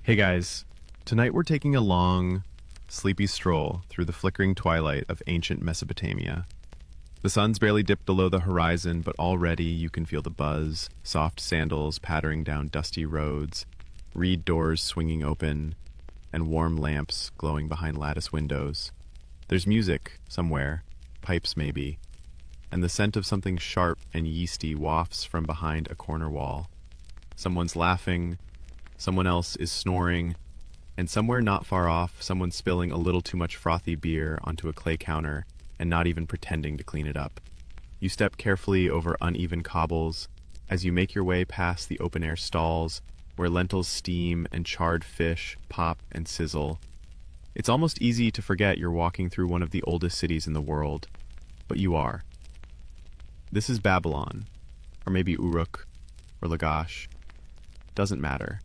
Hey guys, tonight we're taking a long, sleepy stroll through the flickering twilight of ancient Mesopotamia. The sun's barely dipped below the horizon, but already you can feel the buzz, soft sandals pattering down dusty roads, reed doors swinging open, and warm lamps glowing behind lattice windows. There's music somewhere, pipes maybe, and the scent of something sharp and yeasty wafts from behind a corner wall. Someone's laughing, someone else is snoring, and somewhere not far off, someone's spilling a little too much frothy beer onto a clay counter and not even pretending to clean it up. You step carefully over uneven cobbles as you make your way past the open-air stalls where lentils steam and charred fish pop and sizzle. It's almost easy to forget you're walking through one of the oldest cities in the world, but you are. This is Babylon, or maybe Uruk, or Lagash. Doesn't matter,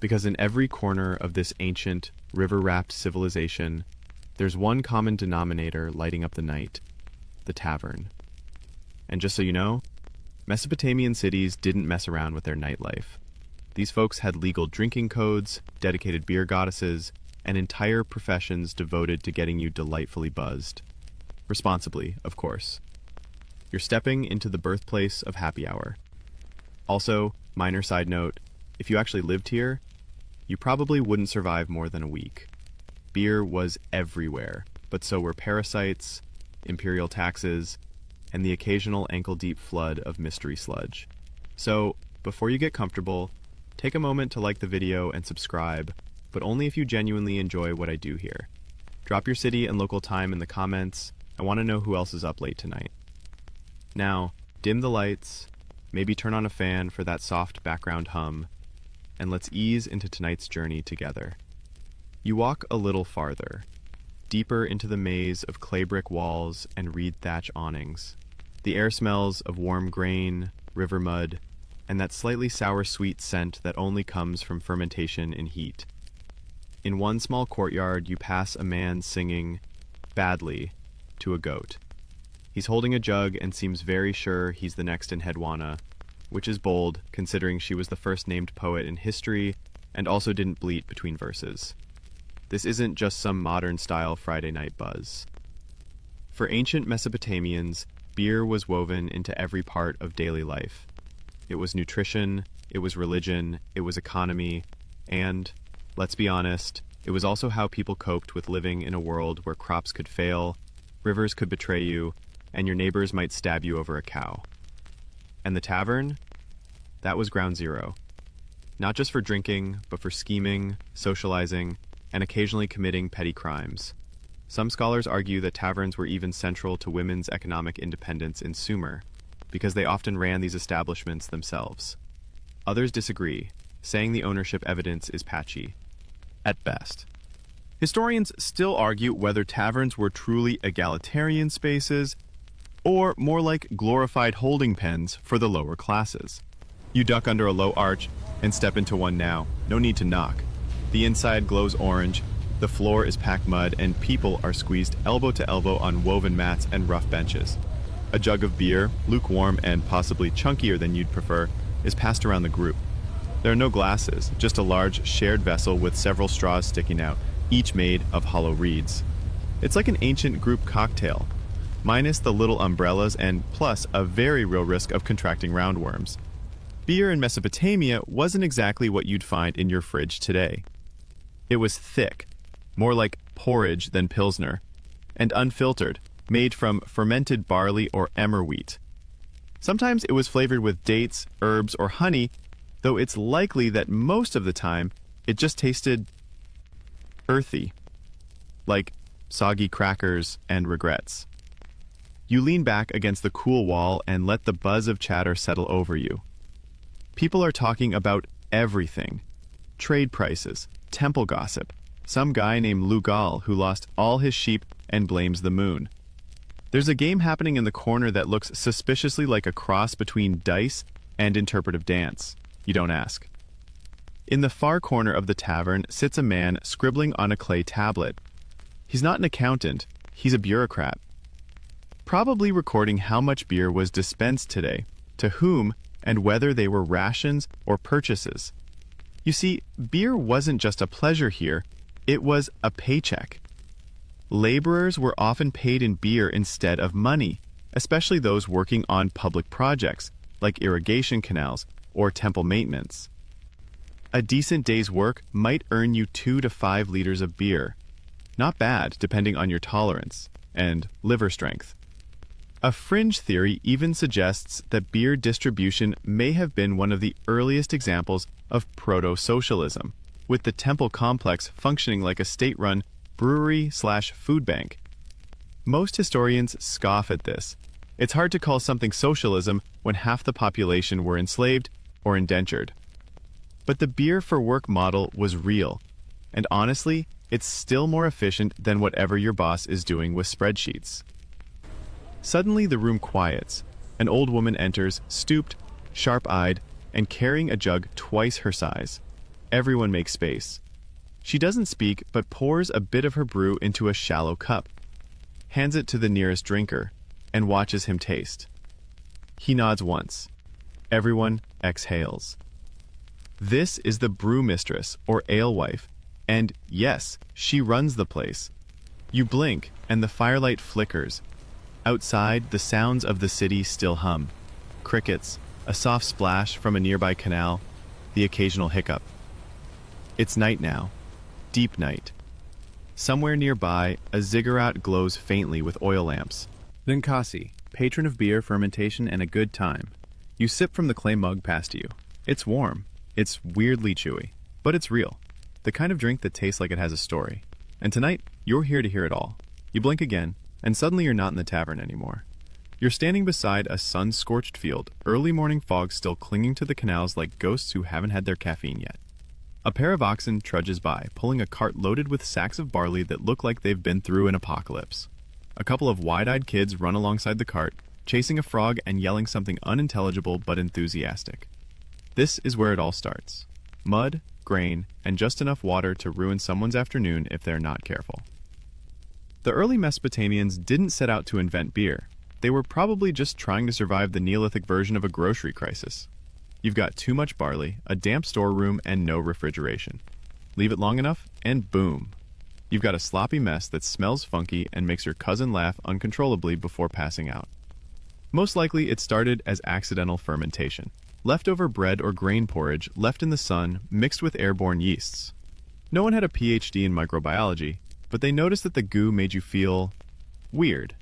because in every corner of this ancient, river-wrapped civilization, there's one common denominator lighting up the night: the tavern. And just so you know, Mesopotamian cities didn't mess around with their nightlife. These folks had legal drinking codes, dedicated beer goddesses, and entire professions devoted to getting you delightfully buzzed. Responsibly, of course. You're stepping into the birthplace of happy hour. Also, minor side note, if you actually lived here, you probably wouldn't survive more than a week. Beer was everywhere, but so were parasites, imperial taxes, and the occasional ankle-deep flood of mystery sludge. So, before you get comfortable, take a moment to like the video and subscribe, but only if you genuinely enjoy what I do here. Drop your city and local time in the comments. I want to know who else is up late tonight. Now, dim the lights, maybe turn on a fan for that soft background hum, and let's ease into tonight's journey together. You walk a little farther, deeper into the maze of clay brick walls and reed thatch awnings. The air smells of warm grain, river mud, and that slightly sour-sweet scent that only comes from fermentation and heat. In one small courtyard, you pass a man singing, badly, to a goat. He's holding a jug and seems very sure he's the next in Hedwana, which is bold, considering she was the first named poet in history and also didn't bleat between verses. This isn't just some modern-style Friday night buzz. For ancient Mesopotamians, beer was woven into every part of daily life. It was nutrition, it was religion, it was economy, and, let's be honest, it was also how people coped with living in a world where crops could fail, rivers could betray you, and your neighbors might stab you over a cow. And the tavern? That was ground zero. Not just for drinking, but for scheming, socializing, and occasionally committing petty crimes. Some scholars argue that taverns were even central to women's economic independence in Sumer, because they often ran these establishments themselves. Others disagree, saying the ownership evidence is patchy, at best. Historians still argue whether taverns were truly egalitarian spaces, or more like glorified holding pens for the lower classes. You duck under a low arch and step into one now, no need to knock. The inside glows orange, the floor is packed mud, and people are squeezed elbow to elbow on woven mats and rough benches. A jug of beer, lukewarm and possibly chunkier than you'd prefer, is passed around the group. There are no glasses, just a large shared vessel with several straws sticking out, each made of hollow reeds. It's like an ancient group cocktail, minus the little umbrellas and plus a very real risk of contracting roundworms. Beer in Mesopotamia wasn't exactly what you'd find in your fridge today. It was thick, more like porridge than Pilsner, and unfiltered, made from fermented barley or emmer wheat. Sometimes it was flavored with dates, herbs, or honey, though it's likely that most of the time it just tasted earthy, like soggy crackers and regrets. You lean back against the cool wall and let the buzz of chatter settle over you. People are talking about everything: trade prices, temple gossip, some guy named Lugal who lost all his sheep and blames the moon. There's a game happening in the corner that looks suspiciously like a cross between dice and interpretive dance. You don't ask. In the far corner of the tavern sits a man scribbling on a clay tablet. He's not an accountant, he's a bureaucrat. Probably recording how much beer was dispensed today, to whom, and whether they were rations or purchases. You see, beer wasn't just a pleasure here, it was a paycheck. Laborers were often paid in beer instead of money, especially those working on public projects like irrigation canals or temple maintenance. A decent day's work might earn you 2 to 5 liters of beer. Not bad, depending on your tolerance and liver strength. A fringe theory even suggests that beer distribution may have been one of the earliest examples of proto-socialism, with the temple complex functioning like a state-run brewery/food bank. Most historians scoff at this. It's hard to call something socialism when half the population were enslaved or indentured. But the beer for work model was real, and honestly, it's still more efficient than whatever your boss is doing with spreadsheets. Suddenly the room quiets. An old woman enters, stooped, sharp-eyed, and carrying a jug twice her size. Everyone makes space. She doesn't speak, but pours a bit of her brew into a shallow cup, hands it to the nearest drinker, and watches him taste. He nods once. Everyone exhales. This is the brewmistress, or alewife, and yes, she runs the place. You blink, and the firelight flickers. Outside, the sounds of the city still hum. Crickets, a soft splash from a nearby canal, the occasional hiccup. It's night now. Deep night. Somewhere nearby, a ziggurat glows faintly with oil lamps. Then Kasi, patron of beer, fermentation, and a good time. You sip from the clay mug past you. It's warm. It's weirdly chewy. But it's real. The kind of drink that tastes like it has a story. And tonight, you're here to hear it all. You blink again, and suddenly you're not in the tavern anymore. You're standing beside a sun-scorched field, early morning fog still clinging to the canals like ghosts who haven't had their caffeine yet. A pair of oxen trudges by, pulling a cart loaded with sacks of barley that look like they've been through an apocalypse. A couple of wide-eyed kids run alongside the cart, chasing a frog and yelling something unintelligible but enthusiastic. This is where it all starts. Mud, grain, and just enough water to ruin someone's afternoon if they're not careful. The early Mesopotamians didn't set out to invent beer. They were probably just trying to survive the Neolithic version of a grocery crisis. You've got too much barley, a damp storeroom, and no refrigeration. Leave it long enough, and boom. You've got a sloppy mess that smells funky and makes your cousin laugh uncontrollably before passing out. Most likely, it started as accidental fermentation. Leftover bread or grain porridge left in the sun mixed with airborne yeasts. No one had a PhD in microbiology, but they noticed that the goo made you feel weird,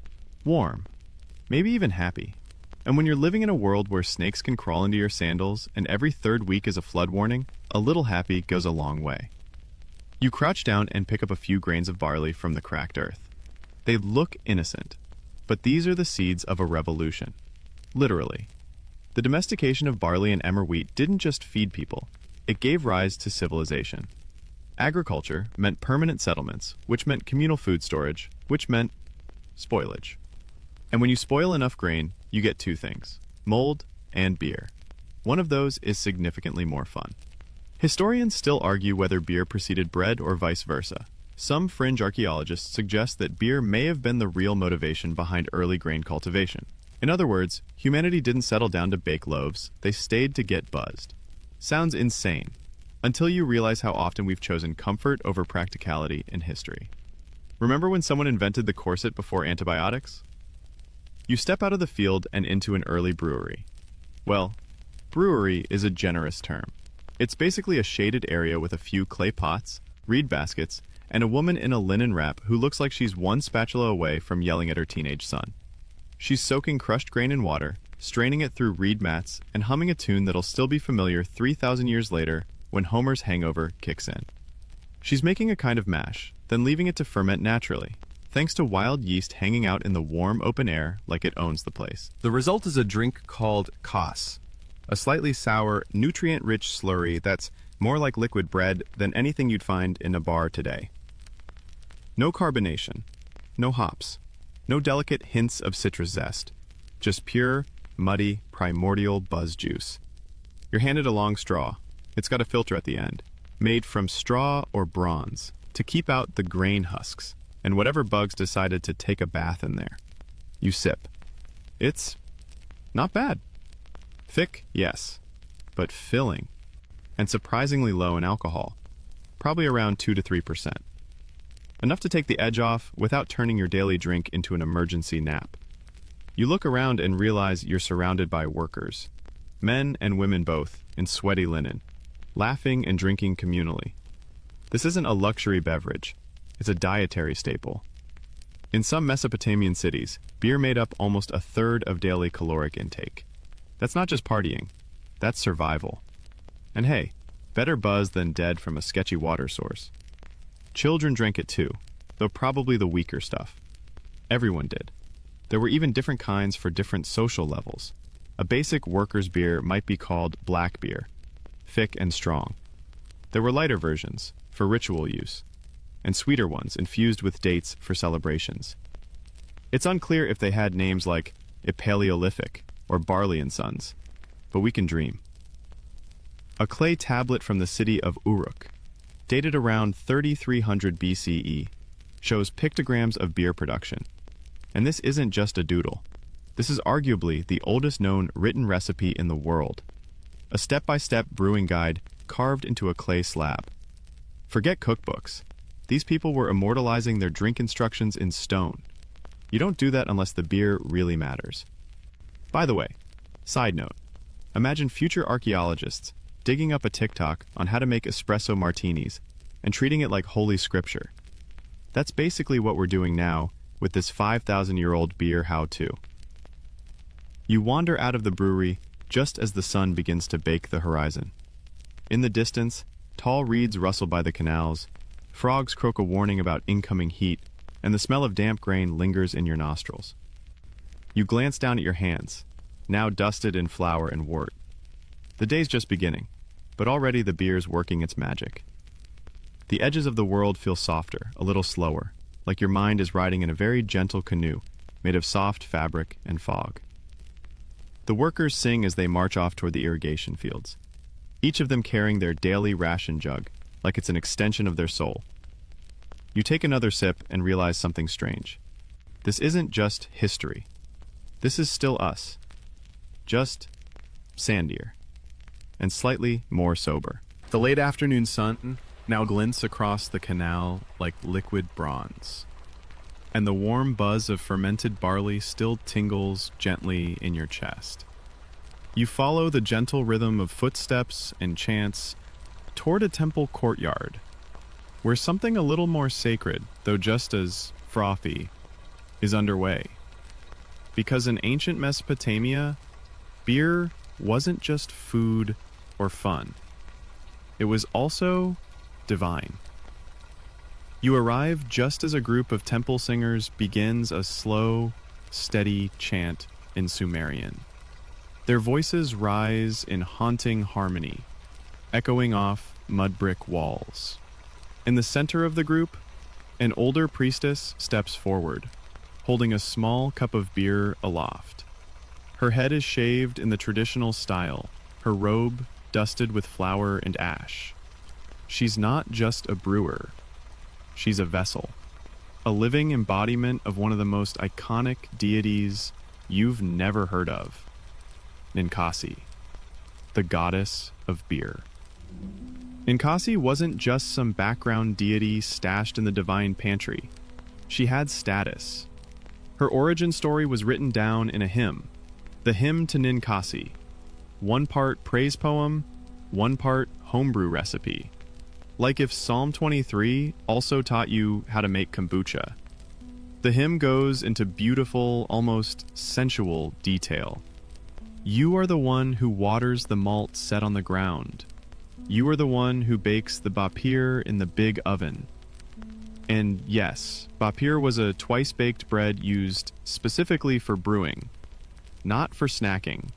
warm, maybe even happy. And when you're living in a world where snakes can crawl into your sandals and every third week is a flood warning, a little happy goes a long way. You crouch down and pick up a few grains of barley from the cracked earth. They look innocent, but these are the seeds of a revolution. Literally. The domestication of barley and emmer wheat didn't just feed people, it gave rise to civilization. Agriculture meant permanent settlements, which meant communal food storage, which meant spoilage. And when you spoil enough grain, you get two things: mold and beer. One of those is significantly more fun. Historians still argue whether beer preceded bread or vice versa. Some fringe archaeologists suggest that beer may have been the real motivation behind early grain cultivation. In other words, humanity didn't settle down to bake loaves, they stayed to get buzzed. Sounds insane, until you realize how often we've chosen comfort over practicality in history. Remember when someone invented the corset before antibiotics? You step out of the field and into an early brewery. Well, brewery is a generous term. It's basically a shaded area with a few clay pots, reed baskets, and a woman in a linen wrap who looks like she's one spatula away from yelling at her teenage son. She's soaking crushed grain in water, straining it through reed mats, and humming a tune that'll still be familiar 3,000 years later when Homer's hangover kicks in. She's making a kind of mash, then leaving it to ferment naturally, thanks to wild yeast hanging out in the warm open air like it owns the place. The result is a drink called kos, a slightly sour, nutrient-rich slurry that's more like liquid bread than anything you'd find in a bar today. No carbonation, no hops, no delicate hints of citrus zest, just pure, muddy, primordial buzz juice. You're handed a long straw. It's got a filter at the end, made from straw or bronze, to keep out the grain husks and whatever bugs decided to take a bath in there. You sip. It's not bad. Thick, yes, but filling. and surprisingly low in alcohol, probably around 2 to 3%. Enough to take the edge off without turning your daily drink into an emergency nap. You look around and realize you're surrounded by workers, men and women both, in sweaty linen, laughing and drinking communally. This isn't a luxury beverage, it's a dietary staple. In some Mesopotamian cities, beer made up almost a third of daily caloric intake. That's not just partying, that's survival. And hey, better buzz than dead from a sketchy water source. Children drank it too, though probably the weaker stuff. Everyone did. There were even different kinds for different social levels. A basic worker's beer might be called black beer, thick and strong. There were lighter versions, for ritual use, and sweeter ones infused with dates for celebrations. It's unclear if they had names like Paleolithic or Barley and Sons, but we can dream. A clay tablet from the city of Uruk, dated around 3300 BCE, shows pictograms of beer production. And this isn't just a doodle. This is arguably the oldest known written recipe in the world. A step-by-step brewing guide carved into a clay slab. Forget cookbooks. These people were immortalizing their drink instructions in stone. You don't do that unless the beer really matters. By the way, side note, imagine future archaeologists digging up a TikTok on how to make espresso martinis and treating it like holy scripture. That's basically what we're doing now with this 5,000-year-old beer how-to. You wander out of the brewery just as the sun begins to bake the horizon. In the distance, tall reeds rustle by the canals, frogs croak a warning about incoming heat, and the smell of damp grain lingers in your nostrils. You glance down at your hands, now dusted in flour and wort. The day's just beginning, but already the beer's working its magic. The edges of the world feel softer, a little slower, like your mind is riding in a very gentle canoe made of soft fabric and fog. The workers sing as they march off toward the irrigation fields, each of them carrying their daily ration jug, like it's an extension of their soul. You take another sip and realize something strange. This isn't just history. This is still us. Just sandier. And slightly more sober. The late afternoon sun now glints across the canal like liquid bronze. And the warm buzz of fermented barley still tingles gently in your chest. You follow the gentle rhythm of footsteps and chants toward a temple courtyard, where something a little more sacred, though just as frothy, is underway. Because in ancient Mesopotamia, beer wasn't just food or fun. It was also divine. You arrive just as a group of temple singers begins a slow, steady chant in Sumerian. Their voices rise in haunting harmony, echoing off mud brick walls. In the center of the group, an older priestess steps forward, holding a small cup of beer aloft. Her head is shaved in the traditional style, her robe dusted with flour and ash. She's not just a brewer. She's a vessel, a living embodiment of one of the most iconic deities you've never heard of, Ninkasi, the goddess of beer. Ninkasi wasn't just some background deity stashed in the divine pantry. She had status. Her origin story was written down in a hymn, the Hymn to Ninkasi, one part praise poem, one part homebrew recipe. Like if Psalm 23 also taught you how to make kombucha. The hymn goes into beautiful, almost sensual detail. You are the one who waters the malt set on the ground. You are the one who bakes the bapir in the big oven. And yes, bapir was a twice-baked bread used specifically for brewing, not for snacking.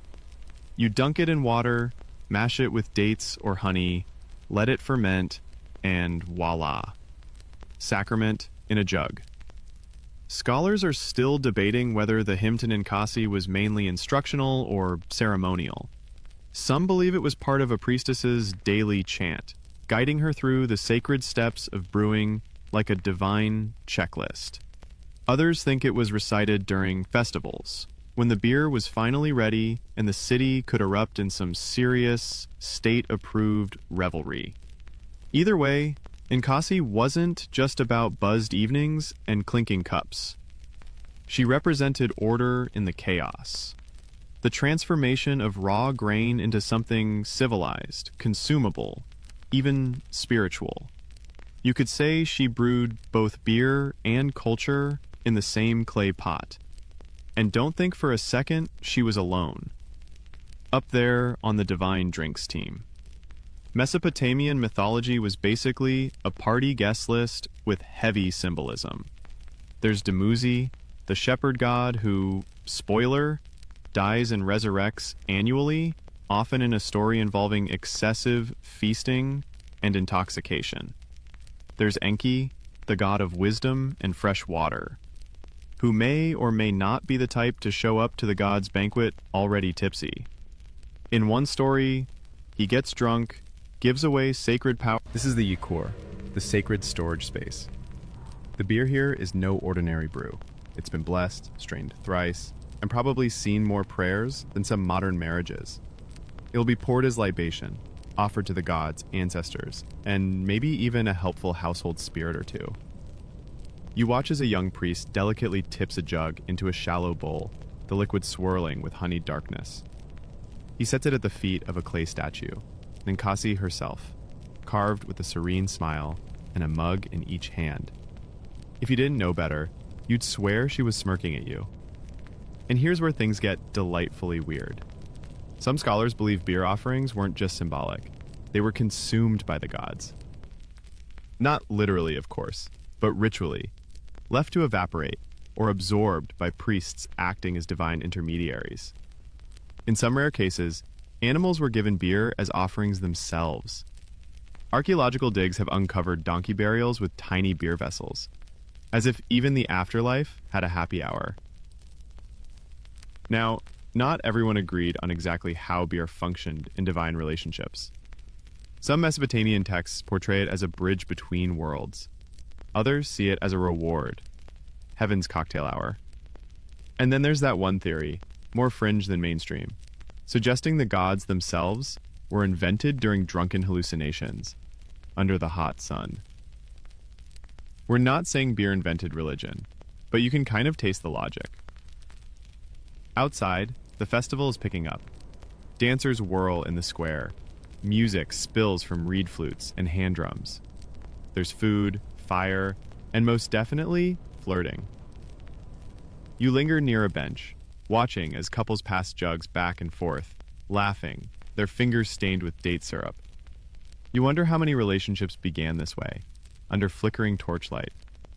You dunk it in water, mash it with dates or honey, let it ferment, and voila, sacrament in a jug. Scholars are still debating whether the hymn to Ninkasi was mainly instructional or ceremonial. Some believe it was part of a priestess's daily chant, guiding her through the sacred steps of brewing like a divine checklist. Others think it was recited during festivals, when the beer was finally ready and the city could erupt in some serious, state-approved revelry. Either way, Nkasi wasn't just about buzzed evenings and clinking cups. She represented order in the chaos. The transformation of raw grain into something civilized, consumable, even spiritual. You could say she brewed both beer and culture in the same clay pot. And don't think for a second she was alone. Up there on the divine drinks team. Mesopotamian mythology was basically a party guest list with heavy symbolism. There's Dumuzi, the shepherd god who, spoiler, dies and resurrects annually, often in a story involving excessive feasting and intoxication. There's Enki, the god of wisdom and fresh water, who may or may not be the type to show up to the god's banquet already tipsy. In one story, he gets drunk, gives away sacred power. This is the Yikor, the sacred storage space. The beer here is no ordinary brew. It's been blessed, strained thrice, and probably seen more prayers than some modern marriages. It'll be poured as libation, offered to the gods, ancestors, and maybe even a helpful household spirit or two. You watch as a young priest delicately tips a jug into a shallow bowl, the liquid swirling with honeyed darkness. He sets it at the feet of a clay statue, Nkasi herself, carved with a serene smile and a mug in each hand. If you didn't know better, you'd swear she was smirking at you. And here's where things get delightfully weird. Some scholars believe beer offerings weren't just symbolic. They were consumed by the gods. Not literally, of course, but ritually, left to evaporate or absorbed by priests acting as divine intermediaries. In some rare cases, animals were given beer as offerings themselves. Archaeological digs have uncovered donkey burials with tiny beer vessels, as if even the afterlife had a happy hour. Now, not everyone agreed on exactly how beer functioned in divine relationships. Some Mesopotamian texts portray it as a bridge between worlds. Others see it as a reward, heaven's cocktail hour. And then there's that one theory, more fringe than mainstream, suggesting the gods themselves were invented during drunken hallucinations, under the hot sun. We're not saying beer invented religion, but you can kind of taste the logic. Outside, the festival is picking up. Dancers whirl in the square. Music spills from reed flutes and hand drums. There's food, fire, and most definitely, flirting. You linger near a bench, watching as couples pass jugs back and forth, laughing, their fingers stained with date syrup. You wonder how many relationships began this way, under flickering torchlight,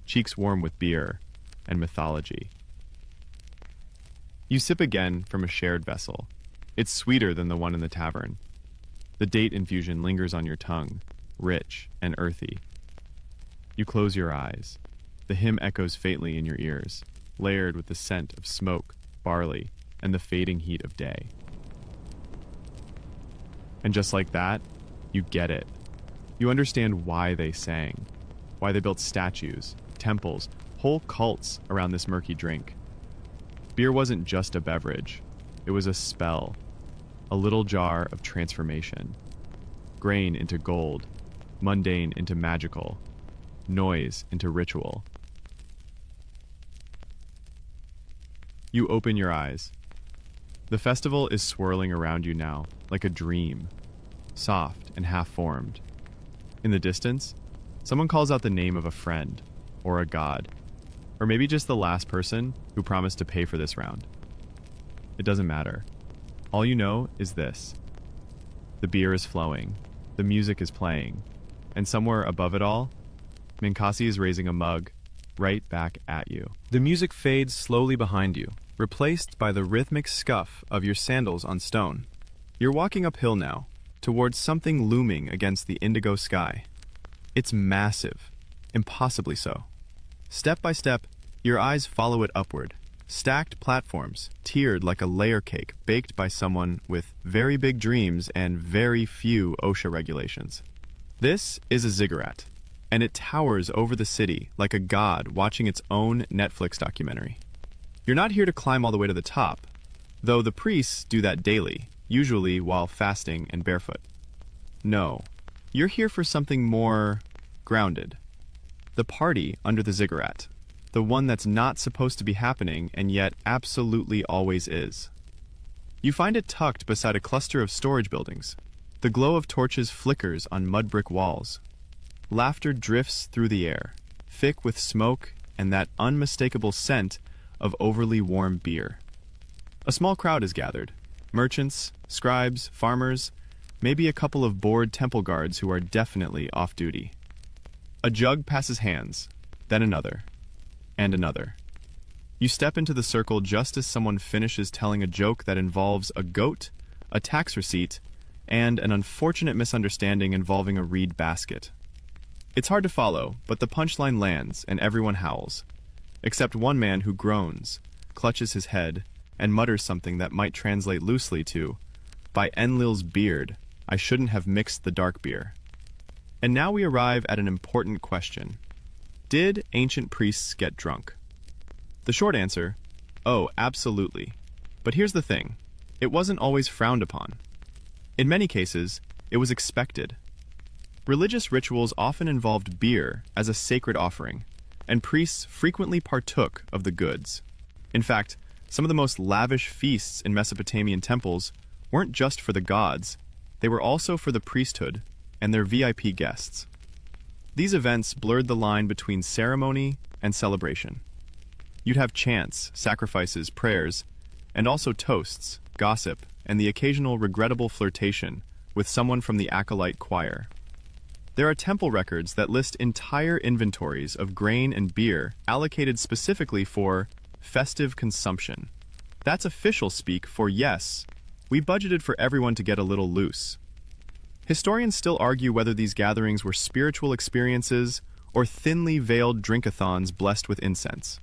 cheeks warm with beer and mythology. You sip again from a shared vessel. It's sweeter than the one in the tavern. The date infusion lingers on your tongue, rich and earthy. You close your eyes. The hymn echoes faintly in your ears, layered with the scent of smoke, barley, and the fading heat of day. And just like that, you get it. You understand why they sang, why they built statues, temples, whole cults around this murky drink. Beer wasn't just a beverage. It was a spell, a little jar of transformation. Grain into gold, mundane into magical, noise into ritual. You open your eyes. The festival is swirling around you now, like a dream, soft and half-formed. In the distance, someone calls out the name of a friend, or a god, or maybe just the last person who promised to pay for this round. It doesn't matter. All you know is this. The beer is flowing, the music is playing, and somewhere above it all, Nkasi is raising a mug right back at you. The music fades slowly behind you, replaced by the rhythmic scuff of your sandals on stone. You're walking uphill now, towards something looming against the indigo sky. It's massive, impossibly so. Step by step, your eyes follow it upward. Stacked platforms, tiered like a layer cake baked by someone with very big dreams and very few OSHA regulations. This is a ziggurat, and it towers over the city like a god watching its own Netflix documentary. You're not here to climb all the way to the top, though the priests do that daily, usually while fasting and barefoot. No, you're here for something more grounded. The party under the ziggurat, the one that's not supposed to be happening and yet absolutely always is. You find it tucked beside a cluster of storage buildings. The glow of torches flickers on mud brick walls. Laughter drifts through the air, thick with smoke and that unmistakable scent of overly warm beer. A small crowd is gathered. Merchants, scribes, farmers, maybe a couple of bored temple guards who are definitely off duty. A jug passes hands, then another, and another. You step into the circle just as someone finishes telling a joke that involves a goat, a tax receipt, and an unfortunate misunderstanding involving a reed basket. It's hard to follow, but the punchline lands and everyone howls, except one man who groans, clutches his head, and mutters something that might translate loosely to, "By Enlil's beard, I shouldn't have mixed the dark beer." And now we arrive at an important question. Did ancient priests get drunk? The short answer, oh, absolutely. But here's the thing, it wasn't always frowned upon. In many cases, it was expected. Religious rituals often involved beer as a sacred offering, and priests frequently partook of the goods. In fact, some of the most lavish feasts in Mesopotamian temples weren't just for the gods, they were also for the priesthood and their VIP guests. These events blurred the line between ceremony and celebration. You'd have chants, sacrifices, prayers, and also toasts, gossip, and the occasional regrettable flirtation with someone from the acolyte choir. There are temple records that list entire inventories of grain and beer allocated specifically for festive consumption. That's official speak for yes, we budgeted for everyone to get a little loose. Historians still argue whether these gatherings were spiritual experiences or thinly veiled drinkathons blessed with incense.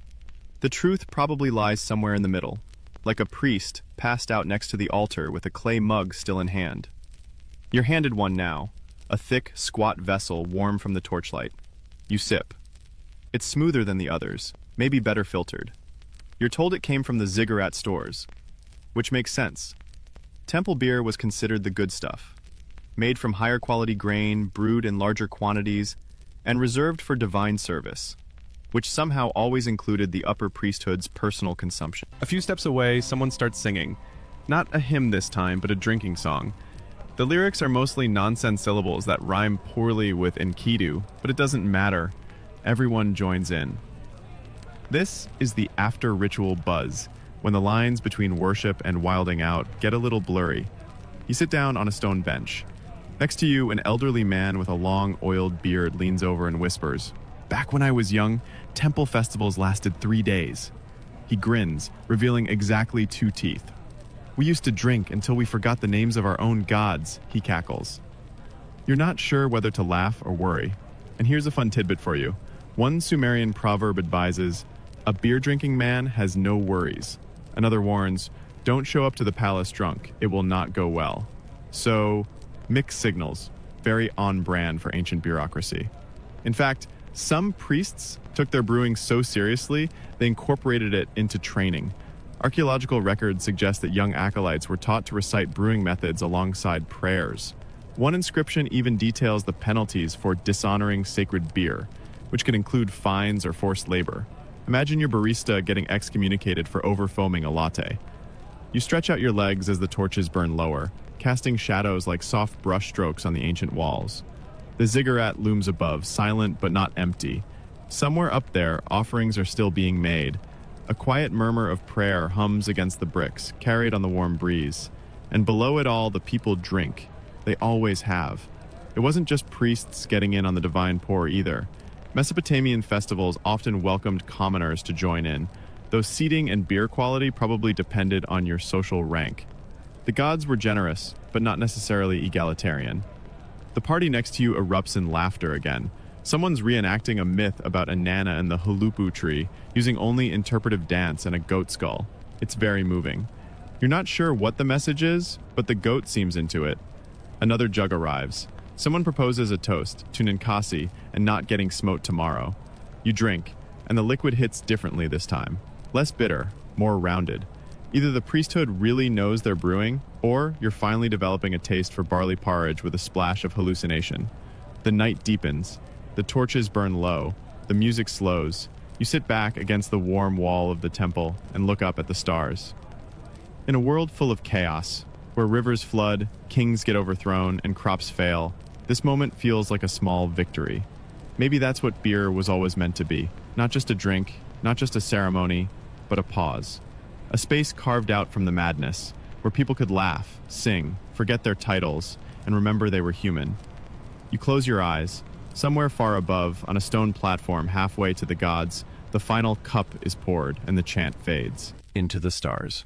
The truth probably lies somewhere in the middle, like a priest passed out next to the altar with a clay mug still in hand. You're handed one now, a thick, squat vessel warm from the torchlight. You sip. It's smoother than the others, maybe better filtered. You're told it came from the ziggurat stores, which makes sense. Temple beer was considered the good stuff, made from higher quality grain, brewed in larger quantities, and reserved for divine service, which somehow always included the upper priesthood's personal consumption. A few steps away, someone starts singing. Not a hymn this time, but a drinking song. The lyrics are mostly nonsense syllables that rhyme poorly with Enkidu, but it doesn't matter. Everyone joins in. This is the after-ritual buzz, when the lines between worship and wilding out get a little blurry. You sit down on a stone bench. Next to you, an elderly man with a long, oiled beard leans over and whispers, "Back when I was young, temple festivals lasted 3 days." He grins, revealing exactly 2 teeth. "We used to drink until we forgot the names of our own gods," he cackles. You're not sure whether to laugh or worry. And here's a fun tidbit for you. One Sumerian proverb advises, "A beer-drinking man has no worries." Another warns, "Don't show up to the palace drunk, it will not go well." So, mixed signals, very on-brand for ancient bureaucracy. In fact, some priests took their brewing so seriously, they incorporated it into training. Archaeological records suggest that young acolytes were taught to recite brewing methods alongside prayers. One inscription even details the penalties for dishonoring sacred beer, which can include fines or forced labor. Imagine your barista getting excommunicated for over-foaming a latte. You stretch out your legs as the torches burn lower, casting shadows like soft brush strokes on the ancient walls. The ziggurat looms above, silent but not empty. Somewhere up there, offerings are still being made. A quiet murmur of prayer hums against the bricks, carried on the warm breeze. And below it all, the people drink. They always have. It wasn't just priests getting in on the divine pour either. Mesopotamian festivals often welcomed commoners to join in, though seating and beer quality probably depended on your social rank. The gods were generous, but not necessarily egalitarian. The party next to you erupts in laughter again. Someone's reenacting a myth about Inanna and the hulupu tree, using only interpretive dance and a goat skull. It's very moving. You're not sure what the message is, but the goat seems into it. Another jug arrives. Someone proposes a toast to Ninkasi and not getting smote tomorrow. You drink, and the liquid hits differently this time. Less bitter, more rounded. Either the priesthood really knows they're brewing, or you're finally developing a taste for barley porridge with a splash of hallucination. The night deepens, the torches burn low, the music slows. You sit back against the warm wall of the temple and look up at the stars. In a world full of chaos, where rivers flood, kings get overthrown, and crops fail, this moment feels like a small victory. Maybe that's what beer was always meant to be. Not just a drink, not just a ceremony, but a pause. A space carved out from the madness, where people could laugh, sing, forget their titles, and remember they were human. You close your eyes. Somewhere far above, on a stone platform halfway to the gods, the final cup is poured and the chant fades into the stars.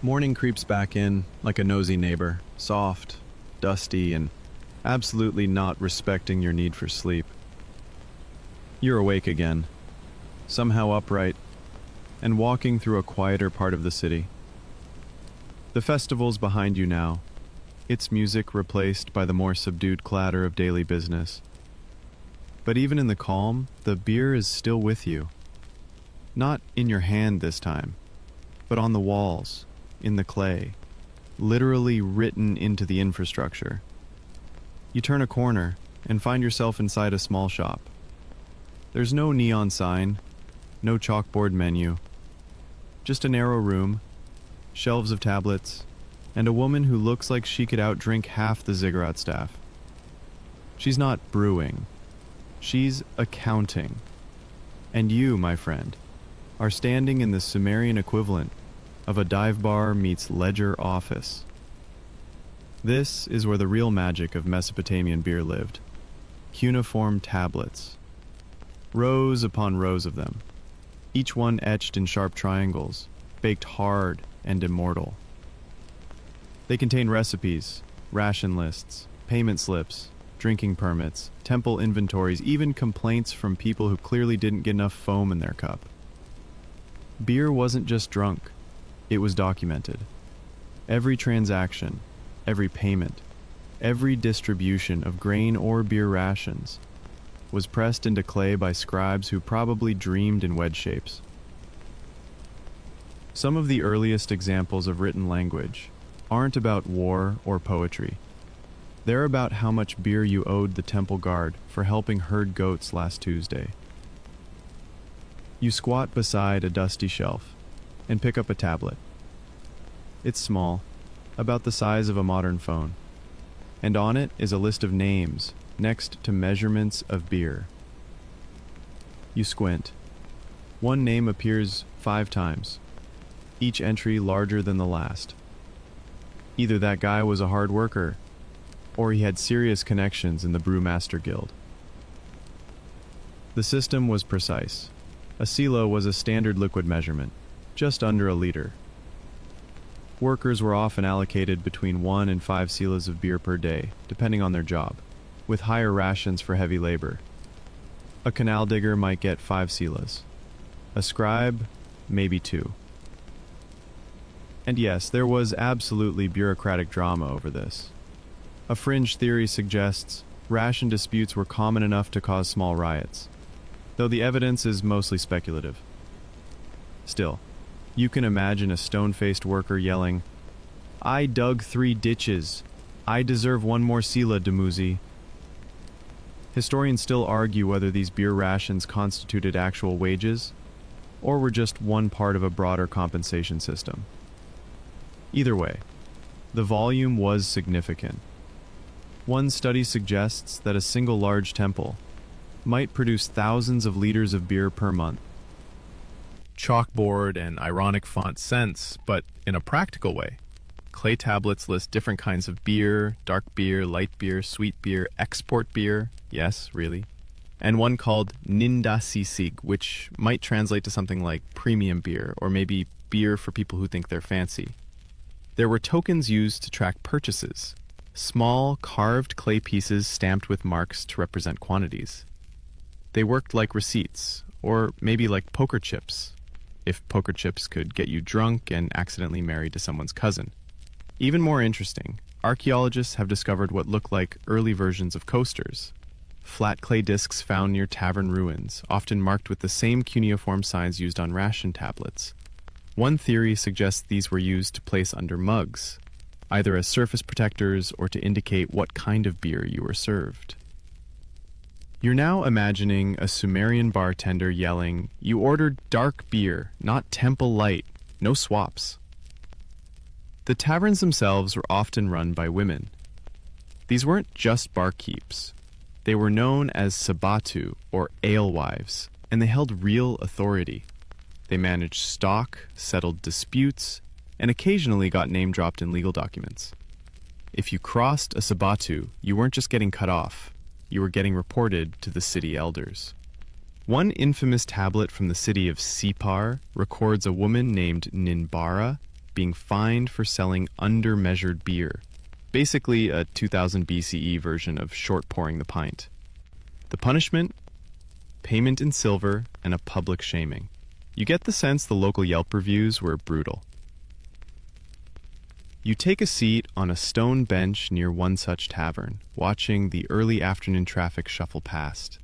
Morning creeps back in like a nosy neighbor, soft, dusty, and absolutely not respecting your need for sleep. You're awake again, somehow upright, and walking through a quieter part of the city. The festival's behind you now, its music replaced by the more subdued clatter of daily business. But even in the calm, the beer is still with you. Not in your hand this time, but on the walls, in the clay, literally written into the infrastructure. You turn a corner and find yourself inside a small shop. There's no neon sign, no chalkboard menu, just a narrow room, shelves of tablets, and a woman who looks like she could outdrink half the ziggurat staff. She's not brewing, she's accounting. And you, my friend, are standing in the Sumerian equivalent of a dive bar meets ledger office. This is where the real magic of Mesopotamian beer lived. Cuneiform tablets. Rows upon rows of them, each one etched in sharp triangles, baked hard and immortal. They contain recipes, ration lists, payment slips, drinking permits, temple inventories, even complaints from people who clearly didn't get enough foam in their cup. Beer wasn't just drunk, it was documented. Every transaction, every payment, every distribution of grain or beer rations was pressed into clay by scribes who probably dreamed in wedge shapes. Some of the earliest examples of written language aren't about war or poetry. They're about how much beer you owed the temple guard for helping herd goats last Tuesday. You squat beside a dusty shelf and pick up a tablet. It's small, about the size of a modern phone, and on it is a list of names next to measurements of beer. You squint. One name appears 5 times, each entry larger than the last. Either that guy was a hard worker, or he had serious connections in the Brewmaster Guild. The system was precise. A silo was a standard liquid measurement, just under a liter. Workers were often allocated between 1 and 5 silas of beer per day, depending on their job, with higher rations for heavy labor. A canal digger might get 5 silas. A scribe, maybe 2. And yes, there was absolutely bureaucratic drama over this. A fringe theory suggests ration disputes were common enough to cause small riots, though the evidence is mostly speculative. Still, you can imagine a stone-faced worker yelling, "I dug 3 ditches. I deserve 1 more sila, Dumuzi." Historians still argue whether these beer rations constituted actual wages, or were just one part of a broader compensation system. Either way, the volume was significant. One study suggests that a single large temple might produce thousands of liters of beer per month. Chalkboard and ironic font sense, but in a practical way. Clay tablets list different kinds of beer, dark beer, light beer, sweet beer, export beer, yes, really, and one called Nindasisig, which might translate to something like premium beer, or maybe beer for people who think they're fancy. There were tokens used to track purchases, small carved clay pieces stamped with marks to represent quantities. They worked like receipts, or maybe like poker chips, if poker chips could get you drunk and accidentally married to someone's cousin. Even more interesting, archaeologists have discovered what look like early versions of coasters, flat clay discs found near tavern ruins, often marked with the same cuneiform signs used on ration tablets. One theory suggests these were used to place under mugs, either as surface protectors or to indicate what kind of beer you were served. You're now imagining a Sumerian bartender yelling, "You ordered dark beer, not Temple Light, no swaps." The taverns themselves were often run by women. These weren't just barkeeps. They were known as sabatu, or alewives, and they held real authority. They managed stock, settled disputes, and occasionally got name-dropped in legal documents. If you crossed a sabatu, you weren't just getting cut off, you were getting reported to the city elders. One infamous tablet from the city of Sipar records a woman named Ninbara being fined for selling under-measured beer, basically a 2000 BCE version of short pouring the pint. The punishment? Payment in silver and a public shaming. You get the sense the local Yelp reviews were brutal. You take a seat on a stone bench near one such tavern, watching the early afternoon traffic shuffle past.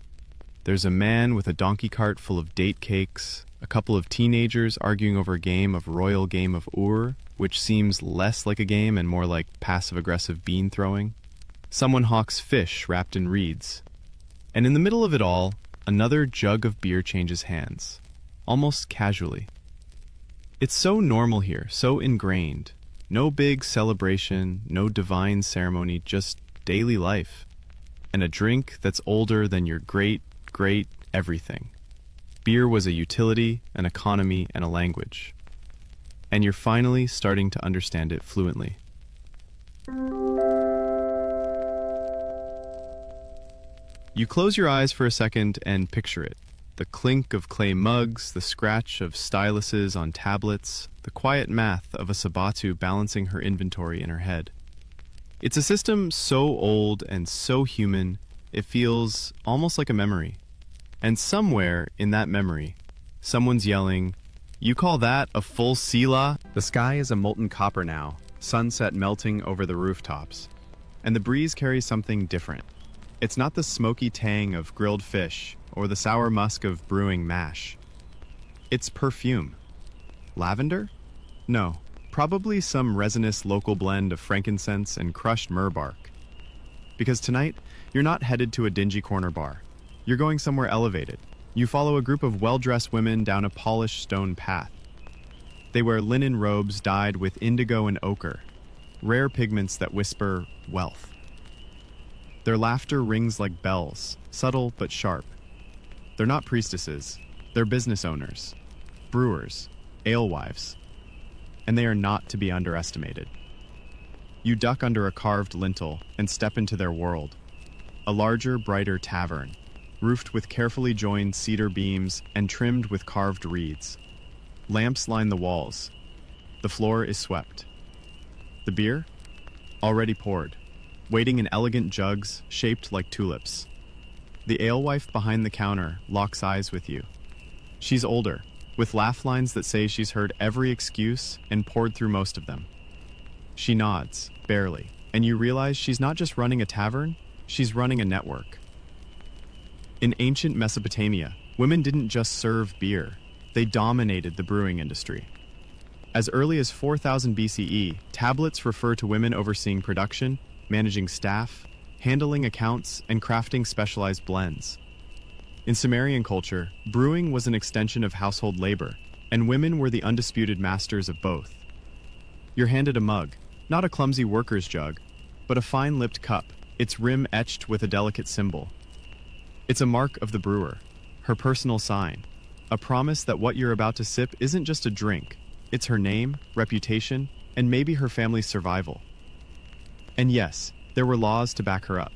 There's a man with a donkey cart full of date cakes, a couple of teenagers arguing over a game of Royal Game of Ur, which seems less like a game and more like passive-aggressive bean throwing. Someone hawks fish wrapped in reeds. And in the middle of it all, another jug of beer changes hands, almost casually. It's so normal here, so ingrained. No big celebration, no divine ceremony, just daily life. And a drink that's older than your great everything. Beer was a utility, an economy, and a language. And you're finally starting to understand it fluently. You close your eyes for a second and picture it. The clink of clay mugs, the scratch of styluses on tablets, the quiet math of a sabatu balancing her inventory in her head. It's a system so old and so human, it feels almost like a memory. And somewhere in that memory, someone's yelling, "You call that a full sila?" The sky is a molten copper now, sunset melting over the rooftops. And the breeze carries something different. It's not the smoky tang of grilled fish or the sour musk of brewing mash. It's perfume. Lavender? No, probably some resinous local blend of frankincense and crushed myrrh bark. Because tonight, you're not headed to a dingy corner bar. You're going somewhere elevated. You follow a group of well-dressed women down a polished stone path. They wear linen robes dyed with indigo and ochre, rare pigments that whisper wealth. Their laughter rings like bells, subtle but sharp. They're not priestesses, they're business owners, brewers, alewives, and they are not to be underestimated. You duck under a carved lintel and step into their world. A larger, brighter tavern, roofed with carefully joined cedar beams and trimmed with carved reeds. Lamps line the walls. The floor is swept. The beer? Already poured, waiting in elegant jugs shaped like tulips. The alewife behind the counter locks eyes with you. She's older, with laugh lines that say she's heard every excuse and poured through most of them. She nods, barely, and you realize she's not just running a tavern, she's running a network. In ancient Mesopotamia, women didn't just serve beer, they dominated the brewing industry. As early as 4000 BCE, tablets refer to women overseeing production, managing staff, handling accounts, and crafting specialized blends. In Sumerian culture, brewing was an extension of household labor, and women were the undisputed masters of both. You're handed a mug, not a clumsy worker's jug, but a fine-lipped cup, its rim etched with a delicate symbol. It's a mark of the brewer, her personal sign, a promise that what you're about to sip isn't just a drink, it's her name, reputation, and maybe her family's survival. And yes, there were laws to back her up.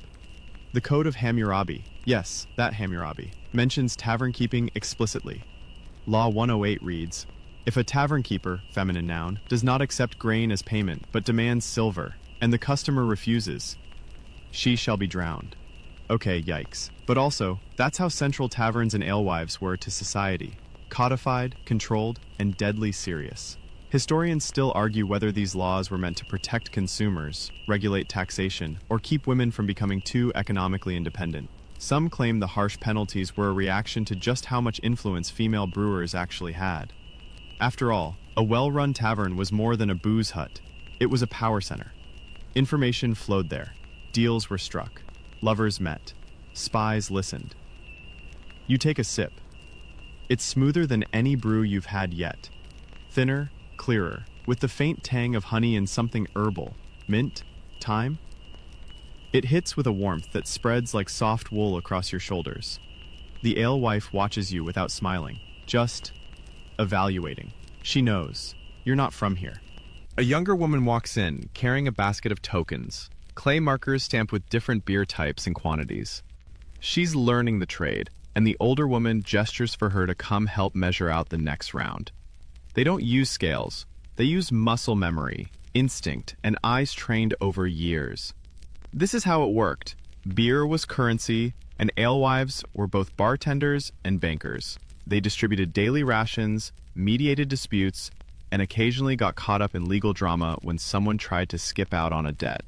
The Code of Hammurabi, yes, that Hammurabi, mentions tavern keeping explicitly. Law 108 reads, "If a tavern keeper, feminine noun, does not accept grain as payment but demands silver, and the customer refuses, she shall be drowned." Okay, yikes. But also, that's how central taverns and alewives were to society. Codified, controlled, and deadly serious. Historians still argue whether these laws were meant to protect consumers, regulate taxation, or keep women from becoming too economically independent. Some claim the harsh penalties were a reaction to just how much influence female brewers actually had. After all, a well-run tavern was more than a booze hut. It was a power center. Information flowed there. Deals were struck. Lovers met. Spies listened. You take a sip. It's smoother than any brew you've had yet. Thinner, clearer, with the faint tang of honey and something herbal. Mint? Thyme? It hits with a warmth that spreads like soft wool across your shoulders. The alewife watches you without smiling, just evaluating. She knows. You're not from here. A younger woman walks in, carrying a basket of tokens, clay markers stamped with different beer types and quantities. She's learning the trade, and the older woman gestures for her to come help measure out the next round. They don't use scales. They use muscle memory, instinct, and eyes trained over years. This is how it worked. Beer was currency, and alewives were both bartenders and bankers. They distributed daily rations, mediated disputes, and occasionally got caught up in legal drama when someone tried to skip out on a debt.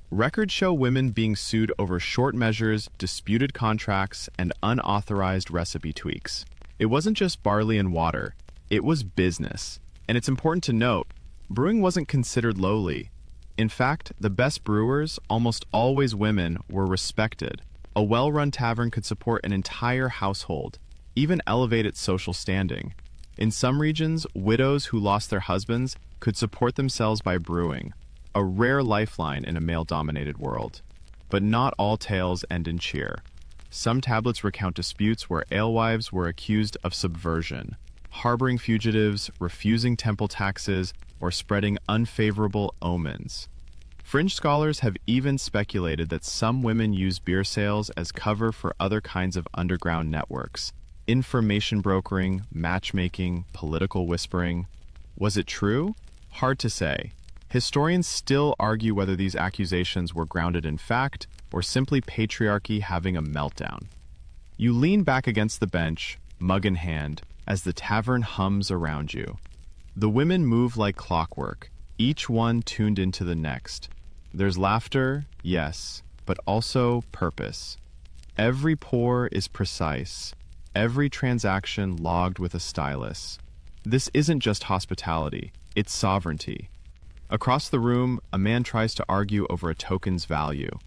Records show women being sued over short measures, disputed contracts, and unauthorized recipe tweaks. It wasn't just barley and water, it was business. And it's important to note, brewing wasn't considered lowly. In fact, the best brewers, almost always women, were respected. A well-run tavern could support an entire household, even elevate its social standing. In some regions, widows who lost their husbands could support themselves by brewing, a rare lifeline in a male-dominated world. But not all tales end in cheer. Some tablets recount disputes where alewives were accused of subversion, harboring fugitives, refusing temple taxes, or spreading unfavorable omens. Fringe scholars have even speculated that some women used beer sales as cover for other kinds of underground networks, information brokering, matchmaking, political whispering. Was it true? Hard to say. Historians still argue whether these accusations were grounded in fact or simply patriarchy having a meltdown. You lean back against the bench, mug in hand, as the tavern hums around you. The women move like clockwork, each one tuned into the next. There's laughter, yes, but also purpose. Every pour is precise, every transaction logged with a stylus. This isn't just hospitality, it's sovereignty. Across the room, a man tries to argue over a token's value.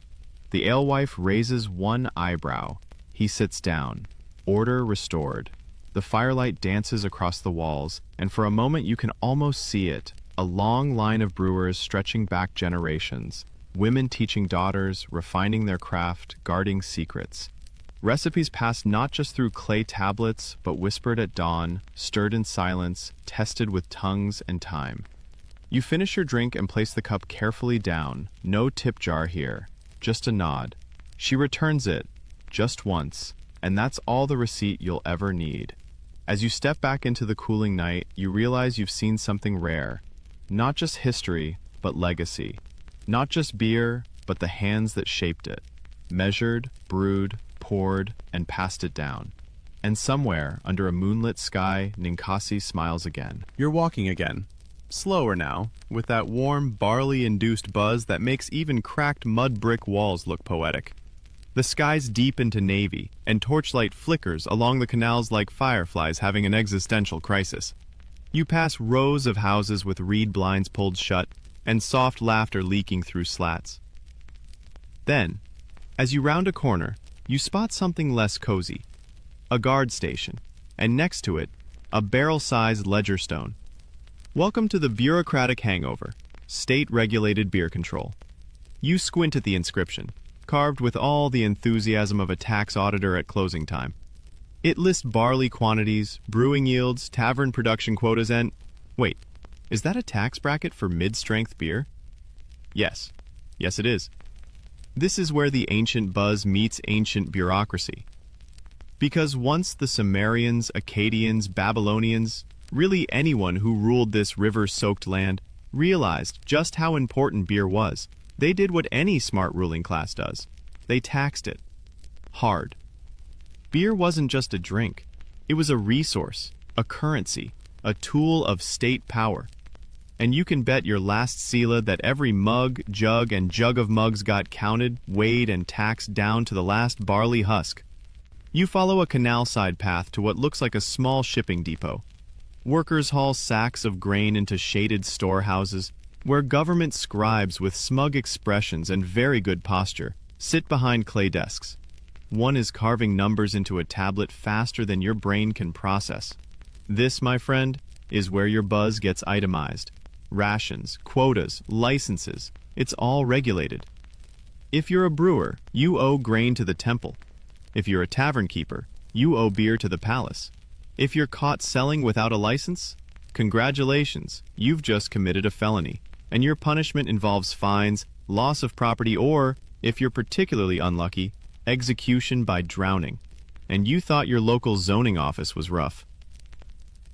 The alewife raises one eyebrow. He sits down. Order restored. The firelight dances across the walls, and for a moment you can almost see it, a long line of brewers stretching back generations, women teaching daughters, refining their craft, guarding secrets. Recipes passed not just through clay tablets, but whispered at dawn, stirred in silence, tested with tongues and time. You finish your drink and place the cup carefully down, no tip jar here, just a nod. She returns it, just once, and that's all the receipt you'll ever need. As you step back into the cooling night, you realize you've seen something rare. Not just history, but legacy. Not just beer, but the hands that shaped it. Measured, brewed, poured, and passed it down. And somewhere, under a moonlit sky, Ninkasi smiles again. You're walking again. Slower now, with that warm, barley-induced buzz that makes even cracked mud brick walls look poetic. The sky's deep into navy, and torchlight flickers along the canals like fireflies having an existential crisis. You pass rows of houses with reed blinds pulled shut, and soft laughter leaking through slats. Then, as you round a corner, you spot something less cozy. A guard station, and next to it, a barrel-sized ledger stone. Welcome to the bureaucratic hangover, state-regulated beer control. You squint at the inscription, carved with all the enthusiasm of a tax auditor at closing time. It lists barley quantities, brewing yields, tavern production quotas, and... Wait, is that a tax bracket for mid-strength beer? Yes. Yes, it is. This is where the ancient buzz meets ancient bureaucracy. Because once the Sumerians, Akkadians, Babylonians, really anyone who ruled this river-soaked land, realized just how important beer was, they did what any smart ruling class does. They taxed it. Hard. Beer wasn't just a drink. It was a resource, a currency, a tool of state power. And you can bet your last sela that every mug, jug, and jug of mugs got counted, weighed, and taxed down to the last barley husk. You follow a canal-side path to what looks like a small shipping depot. Workers haul sacks of grain into shaded storehouses, where government scribes with smug expressions and very good posture sit behind clay desks. One is carving numbers into a tablet faster than your brain can process. This, my friend, is where your buzz gets itemized. Rations, quotas, licenses, it's all regulated. If you're a brewer, you owe grain to the temple. If you're a tavern keeper, you owe beer to the palace. If you're caught selling without a license, congratulations, you've just committed a felony, and your punishment involves fines, loss of property, or, if you're particularly unlucky, execution by drowning. And you thought your local zoning office was rough.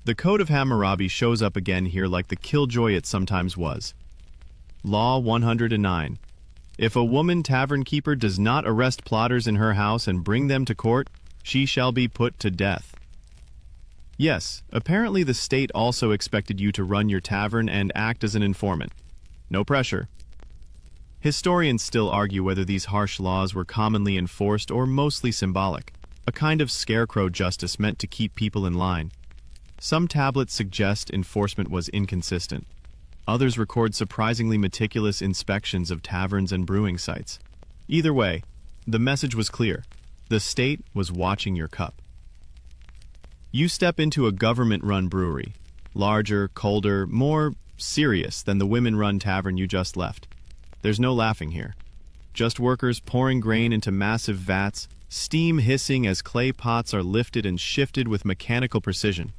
The Code of Hammurabi shows up again here like the killjoy it sometimes was. Law 109. If a woman tavern keeper does not arrest plotters in her house and bring them to court, she shall be put to death. Yes, apparently the state also expected you to run your tavern and act as an informant. No pressure. Historians still argue whether these harsh laws were commonly enforced or mostly symbolic, a kind of scarecrow justice meant to keep people in line. Some tablets suggest enforcement was inconsistent. Others record surprisingly meticulous inspections of taverns and brewing sites. Either way, the message was clear. The state was watching your cup. You step into a government-run brewery, larger, colder, more serious than the women-run tavern you just left. There's no laughing here. Just workers pouring grain into massive vats, steam hissing as clay pots are lifted and shifted with mechanical precision.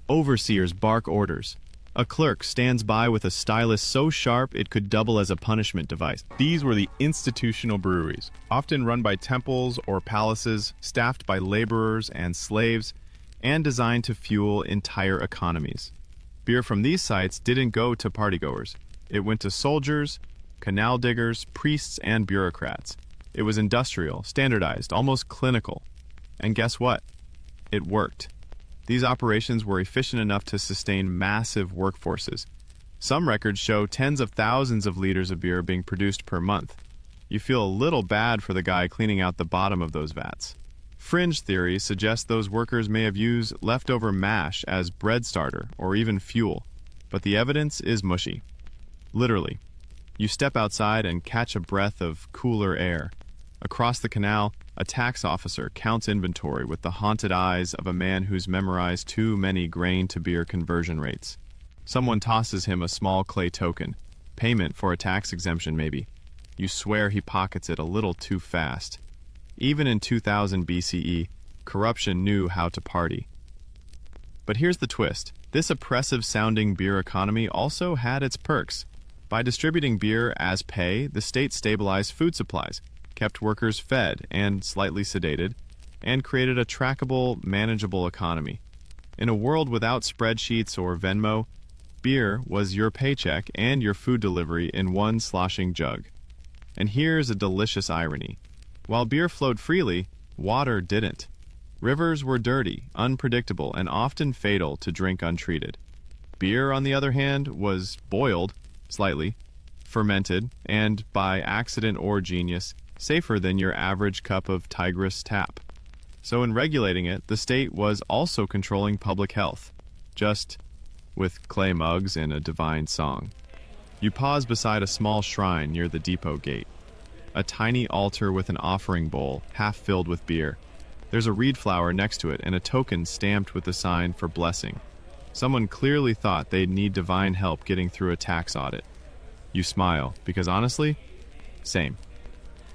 Overseers bark orders. A clerk stands by with a stylus so sharp it could double as a punishment device. These were the institutional breweries, often run by temples or palaces, staffed by laborers and slaves, and designed to fuel entire economies. Beer from these sites didn't go to partygoers. It went to soldiers, canal diggers, priests, and bureaucrats. It was industrial, standardized, almost clinical. And guess what? It worked. These operations were efficient enough to sustain massive workforces. Some records show tens of thousands of liters of beer being produced per month. You feel a little bad for the guy cleaning out the bottom of those vats. Fringe theories suggest those workers may have used leftover mash as bread starter or even fuel, but the evidence is mushy. Literally. You step outside and catch a breath of cooler air. Across the canal, a tax officer counts inventory with the haunted eyes of a man who's memorized too many grain-to-beer conversion rates. Someone tosses him a small clay token. Payment for a tax exemption, maybe. You swear he pockets it a little too fast. Even in 2000 BCE, corruption knew how to party. But here's the twist. This oppressive-sounding beer economy also had its perks. By distributing beer as pay, the state stabilized food supplies, kept workers fed and slightly sedated, and created a trackable, manageable economy. In a world without spreadsheets or Venmo, beer was your paycheck and your food delivery in one sloshing jug. And here's a delicious irony. While beer flowed freely, water didn't. Rivers were dirty, unpredictable, and often fatal to drink untreated. Beer, on the other hand, was boiled, slightly, fermented, and, by accident or genius, safer than your average cup of Tigris tap. So in regulating it, the state was also controlling public health, just with clay mugs and a divine song. You pause beside a small shrine near the depot gate. A tiny altar with an offering bowl, half filled with beer. There's a reed flower next to it and a token stamped with the sign for blessing. Someone clearly thought they'd need divine help getting through a tax audit. You smile, because honestly, same.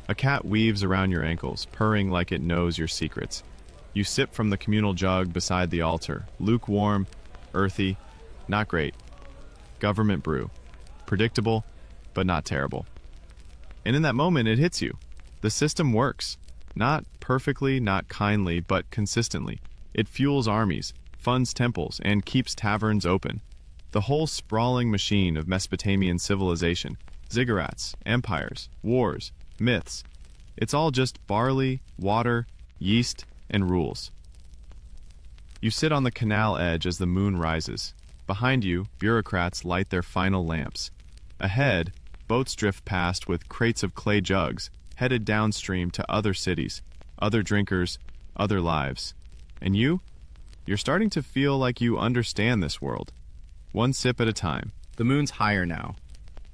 A cat weaves around your ankles, purring like it knows your secrets. You sip from the communal jug beside the altar, lukewarm, earthy, not great. Government brew. Predictable, but not terrible. And in that moment, it hits you. The system works. Not perfectly, not kindly, but consistently. It fuels armies, funds temples, and keeps taverns open. The whole sprawling machine of Mesopotamian civilization, ziggurats, empires, wars, myths, it's all just barley, water, yeast, and rules. You sit on the canal edge as the moon rises. Behind you, bureaucrats light their final lamps. Ahead, boats drift past with crates of clay jugs, headed downstream to other cities, other drinkers, other lives. And you're starting to feel like you understand this world. One sip at a time. The moon's higher now,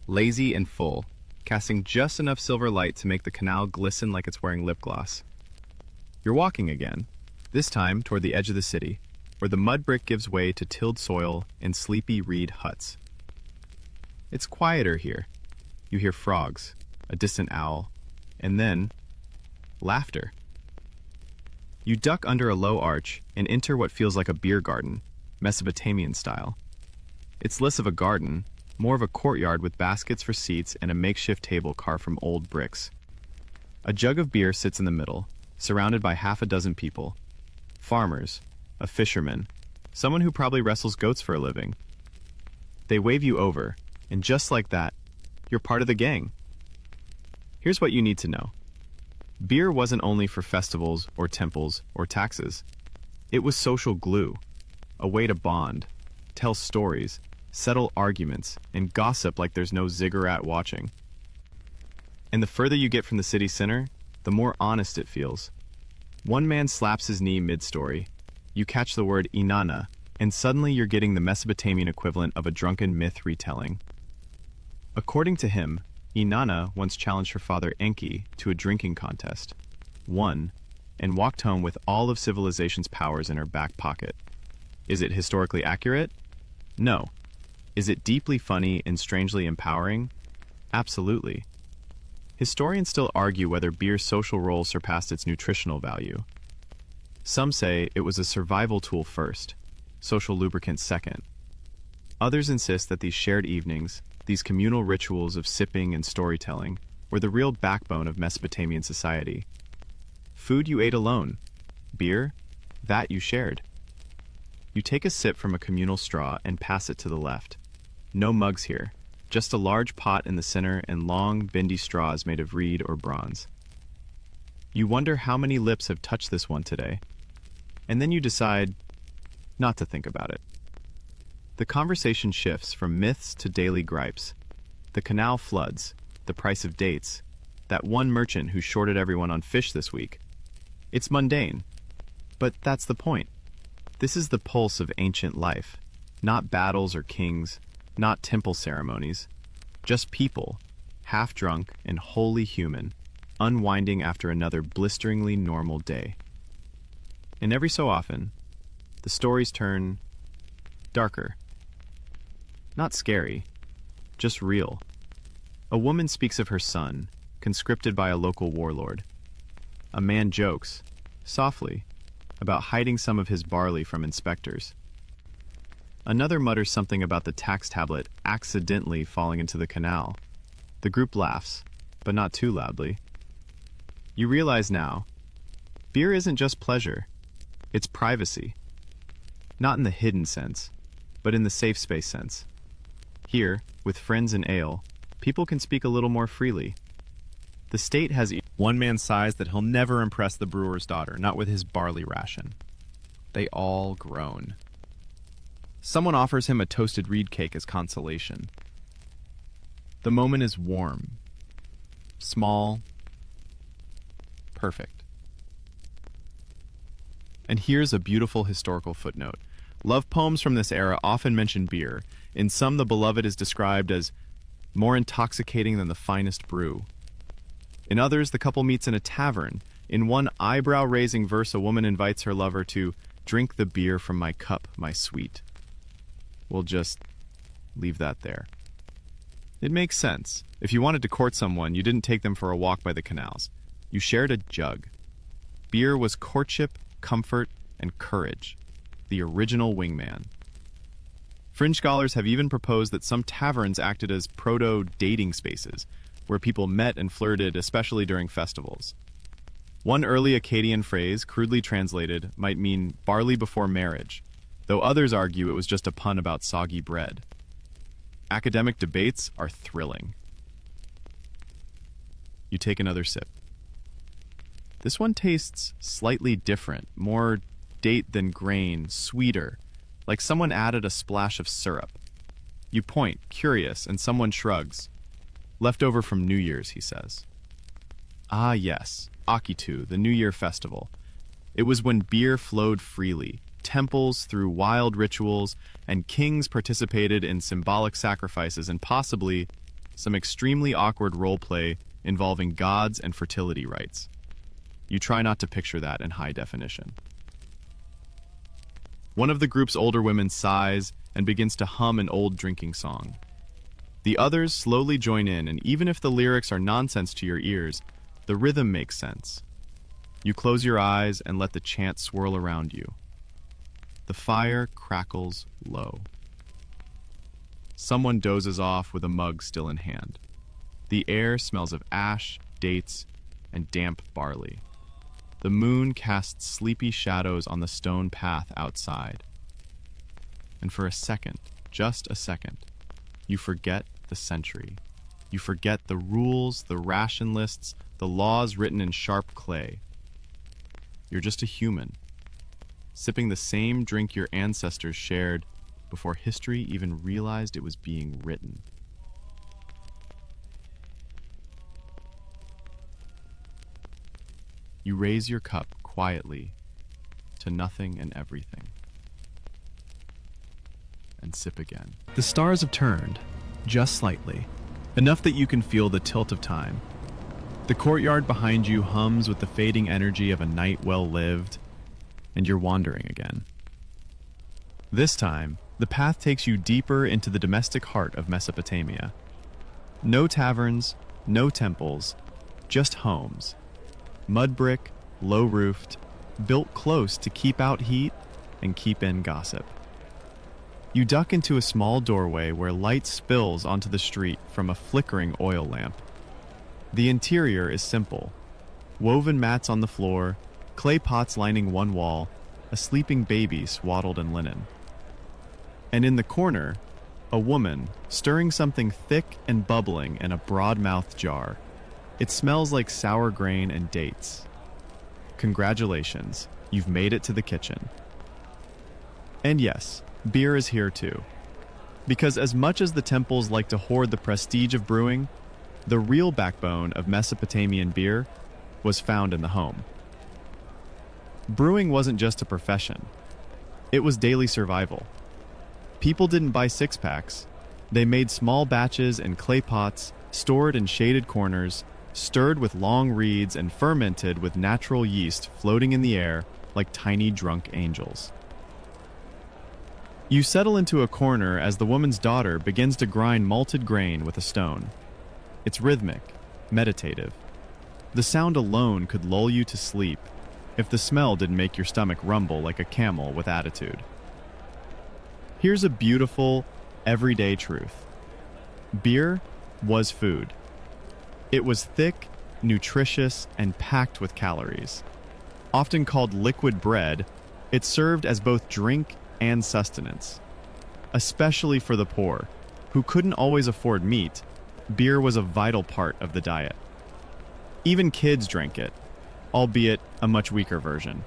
lazy and full, casting just enough silver light to make the canal glisten like it's wearing lip gloss. You're walking again, this time toward the edge of the city, where the mud brick gives way to tilled soil and sleepy reed huts. It's quieter here. You hear frogs, a distant owl, and then laughter. You duck under a low arch and enter what feels like a beer garden, Mesopotamian style. It's less of a garden, more of a courtyard with baskets for seats and a makeshift table carved from old bricks. A jug of beer sits in the middle, surrounded by half a dozen people. Farmers, a fisherman, someone who probably wrestles goats for a living. They wave you over, and just like that, you're part of the gang. Here's what you need to know. Beer wasn't only for festivals or temples or taxes. It was social glue, a way to bond, tell stories, settle arguments, and gossip like there's no ziggurat watching. And the further you get from the city center, the more honest it feels. One man slaps his knee mid-story. You catch the word inanna, and suddenly you're getting the Mesopotamian equivalent of a drunken myth retelling. According to him, Inanna once challenged her father Enki to a drinking contest, won, and walked home with all of civilization's powers in her back pocket. Is it historically accurate? No. Is it deeply funny and strangely empowering? Absolutely. Historians still argue whether beer's social role surpassed its nutritional value. Some say it was a survival tool first, social lubricant second. Others insist that these shared evenings, these communal rituals of sipping and storytelling, were the real backbone of Mesopotamian society. Food you ate alone. Beer, that you shared. You take a sip from a communal straw and pass it to the left. No mugs here, just a large pot in the center and long, bendy straws made of reed or bronze. You wonder how many lips have touched this one today, and then you decide not to think about it. The conversation shifts from myths to daily gripes. The canal floods, the price of dates, that one merchant who shorted everyone on fish this week. It's mundane, but that's the point. This is the pulse of ancient life, not battles or kings, not temple ceremonies, just people, half-drunk and wholly human, unwinding after another blisteringly normal day. And every so often, the stories turn darker. Not scary, just real. A woman speaks of her son, conscripted by a local warlord. A man jokes, softly, about hiding some of his barley from inspectors. Another mutters something about the tax tablet accidentally falling into the canal. The group laughs, but not too loudly. You realize now, beer isn't just pleasure, it's privacy. Not in the hidden sense, but in the safe space sense. Here, with friends and ale, people can speak a little more freely. The state has one man sighs that he'll never impress the brewer's daughter, not with his barley ration. They all groan. Someone offers him a toasted reed cake as consolation. The moment is warm, small, perfect. And here's a beautiful historical footnote. Love poems from this era often mention beer. In some, the beloved is described as more intoxicating than the finest brew. In others, the couple meets in a tavern. In one eyebrow-raising verse, a woman invites her lover to drink the beer from my cup, my sweet. We'll just leave that there. It makes sense. If you wanted to court someone, you didn't take them for a walk by the canals. You shared a jug. Beer was courtship, comfort, and courage. The original wingman. Fringe scholars have even proposed that some taverns acted as proto-dating spaces, where people met and flirted, especially during festivals. One early Akkadian phrase, crudely translated, might mean barley before marriage, though others argue it was just a pun about soggy bread. Academic debates are thrilling. You take another sip. This one tastes slightly different, more date than grain, sweeter, like someone added a splash of syrup. You point, curious, and someone shrugs. Leftover from New Year's, he says. Ah, yes, Akitu, the New Year festival. It was when beer flowed freely, temples through wild rituals, and kings participated in symbolic sacrifices and possibly some extremely awkward roleplay involving gods and fertility rites. You try not to picture that in high definition. One of the group's older women sighs and begins to hum an old drinking song. The others slowly join in, and even if the lyrics are nonsense to your ears, the rhythm makes sense. You close your eyes and let the chant swirl around you. The fire crackles low. Someone dozes off with a mug still in hand. The air smells of ash, dates, and damp barley. The moon casts sleepy shadows on the stone path outside. And for a second, just a second, you forget the century. You forget the rules, the ration lists, the laws written in sharp clay. You're just a human, sipping the same drink your ancestors shared before history even realized it was being written. You raise your cup quietly to nothing and everything, and sip again. The stars have turned, just slightly, enough that you can feel the tilt of time. The courtyard behind you hums with the fading energy of a night well lived, and you're wandering again. This time, the path takes you deeper into the domestic heart of Mesopotamia. No taverns, no temples, just homes. Mud brick, low-roofed, built close to keep out heat and keep in gossip. You duck into a small doorway where light spills onto the street from a flickering oil lamp. The interior is simple. Woven mats on the floor, clay pots lining one wall, a sleeping baby swaddled in linen. And in the corner, a woman stirring something thick and bubbling in a broad-mouthed jar. It smells like sour grain and dates. Congratulations, you've made it to the kitchen. And yes, beer is here too. Because as much as the temples like to hoard the prestige of brewing, the real backbone of Mesopotamian beer was found in the home. Brewing wasn't just a profession. It was daily survival. People didn't buy six-packs. They made small batches in clay pots, stored in shaded corners, stirred with long reeds and fermented with natural yeast floating in the air like tiny drunk angels. You settle into a corner as the woman's daughter begins to grind malted grain with a stone. It's rhythmic, meditative. The sound alone could lull you to sleep if the smell didn't make your stomach rumble like a camel with attitude. Here's a beautiful, everyday truth. Beer was food. It was thick, nutritious, and packed with calories. Often called liquid bread, it served as both drink and sustenance. Especially for the poor, who couldn't always afford meat, beer was a vital part of the diet. Even kids drank it, albeit a much weaker version.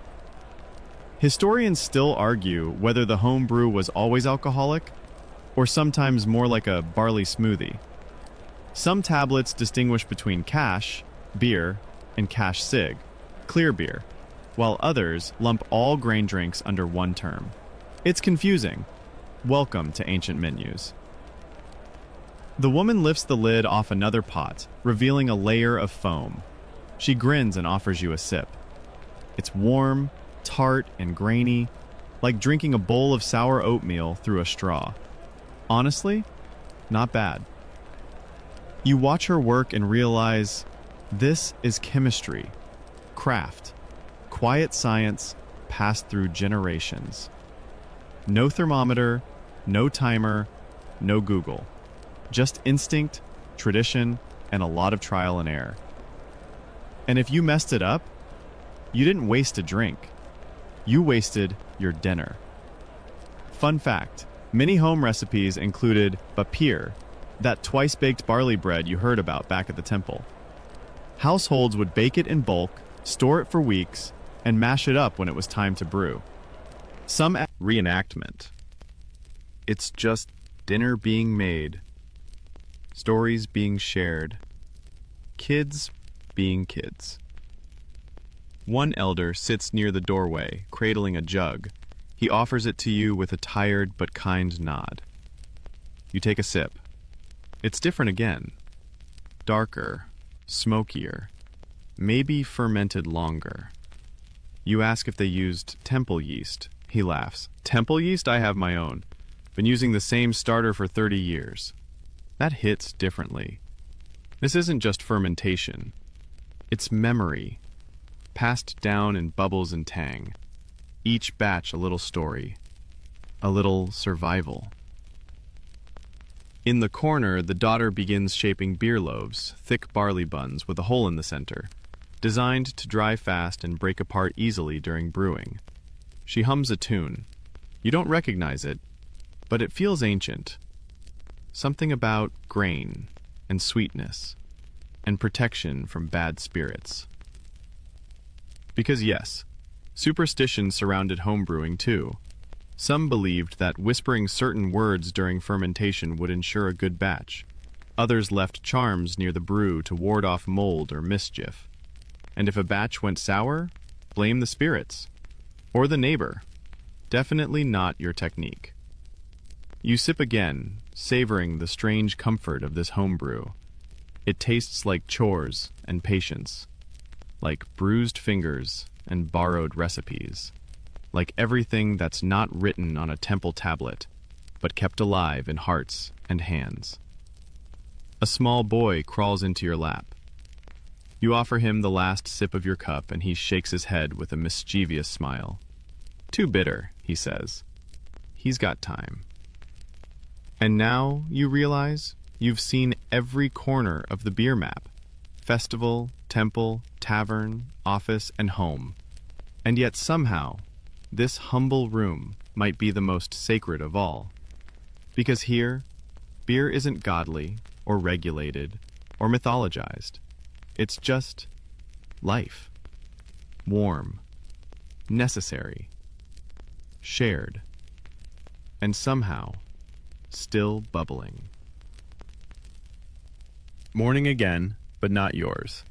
Historians still argue whether the home brew was always alcoholic, or sometimes more like a barley smoothie. Some tablets distinguish between cash, beer, and cash cig, clear beer, while others lump all grain drinks under one term. It's confusing. Welcome to Ancient Menus. The woman lifts the lid off another pot, revealing a layer of foam. She grins and offers you a sip. It's warm, tart, and grainy, like drinking a bowl of sour oatmeal through a straw. Honestly, not bad. You watch her work and realize this is chemistry, craft, quiet science passed through generations. No thermometer, no timer, no Google. Just instinct, tradition, and a lot of trial and error. And if you messed it up, you didn't waste a drink. You wasted your dinner. Fun fact, many home recipes included bapir, that twice-baked barley bread you heard about back at the temple. Households would bake it in bulk, store it for weeks, and mash it up when it was time to brew. Some reenactment. It's just dinner being made, stories being shared, kids being kids. One elder sits near the doorway, cradling a jug. He offers it to you with a tired but kind nod. You take a sip. It's different again. Darker, smokier, maybe fermented longer. You ask if they used temple yeast. He laughs. Temple yeast? I have my own. Been using the same starter for 30 years. That hits differently. This isn't just fermentation. It's memory, passed down in bubbles and tang. Each batch a little story, a little survival. In the corner, the daughter begins shaping beer loaves, thick barley buns with a hole in the center, designed to dry fast and break apart easily during brewing. She hums a tune. You don't recognize it, but it feels ancient. Something about grain and sweetness and protection from bad spirits. Because yes, superstition surrounded homebrewing too. Some believed that whispering certain words during fermentation would ensure a good batch. Others left charms near the brew to ward off mold or mischief. And if a batch went sour, blame the spirits. Or the neighbor. Definitely not your technique. You sip again, savoring the strange comfort of this homebrew. It tastes like chores and patience, like bruised fingers and borrowed recipes, like everything that's not written on a temple tablet, but kept alive in hearts and hands. A small boy crawls into your lap. You offer him the last sip of your cup, and he shakes his head with a mischievous smile. Too bitter, he says. He's got time. And now you realize you've seen every corner of the beer map. Festival, temple, tavern, office, and home. And yet somehow, this humble room might be the most sacred of all. Because here, beer isn't godly, or regulated, or mythologized. It's just life. Warm. Necessary. Shared. And somehow, still bubbling. Morning again, but not yours.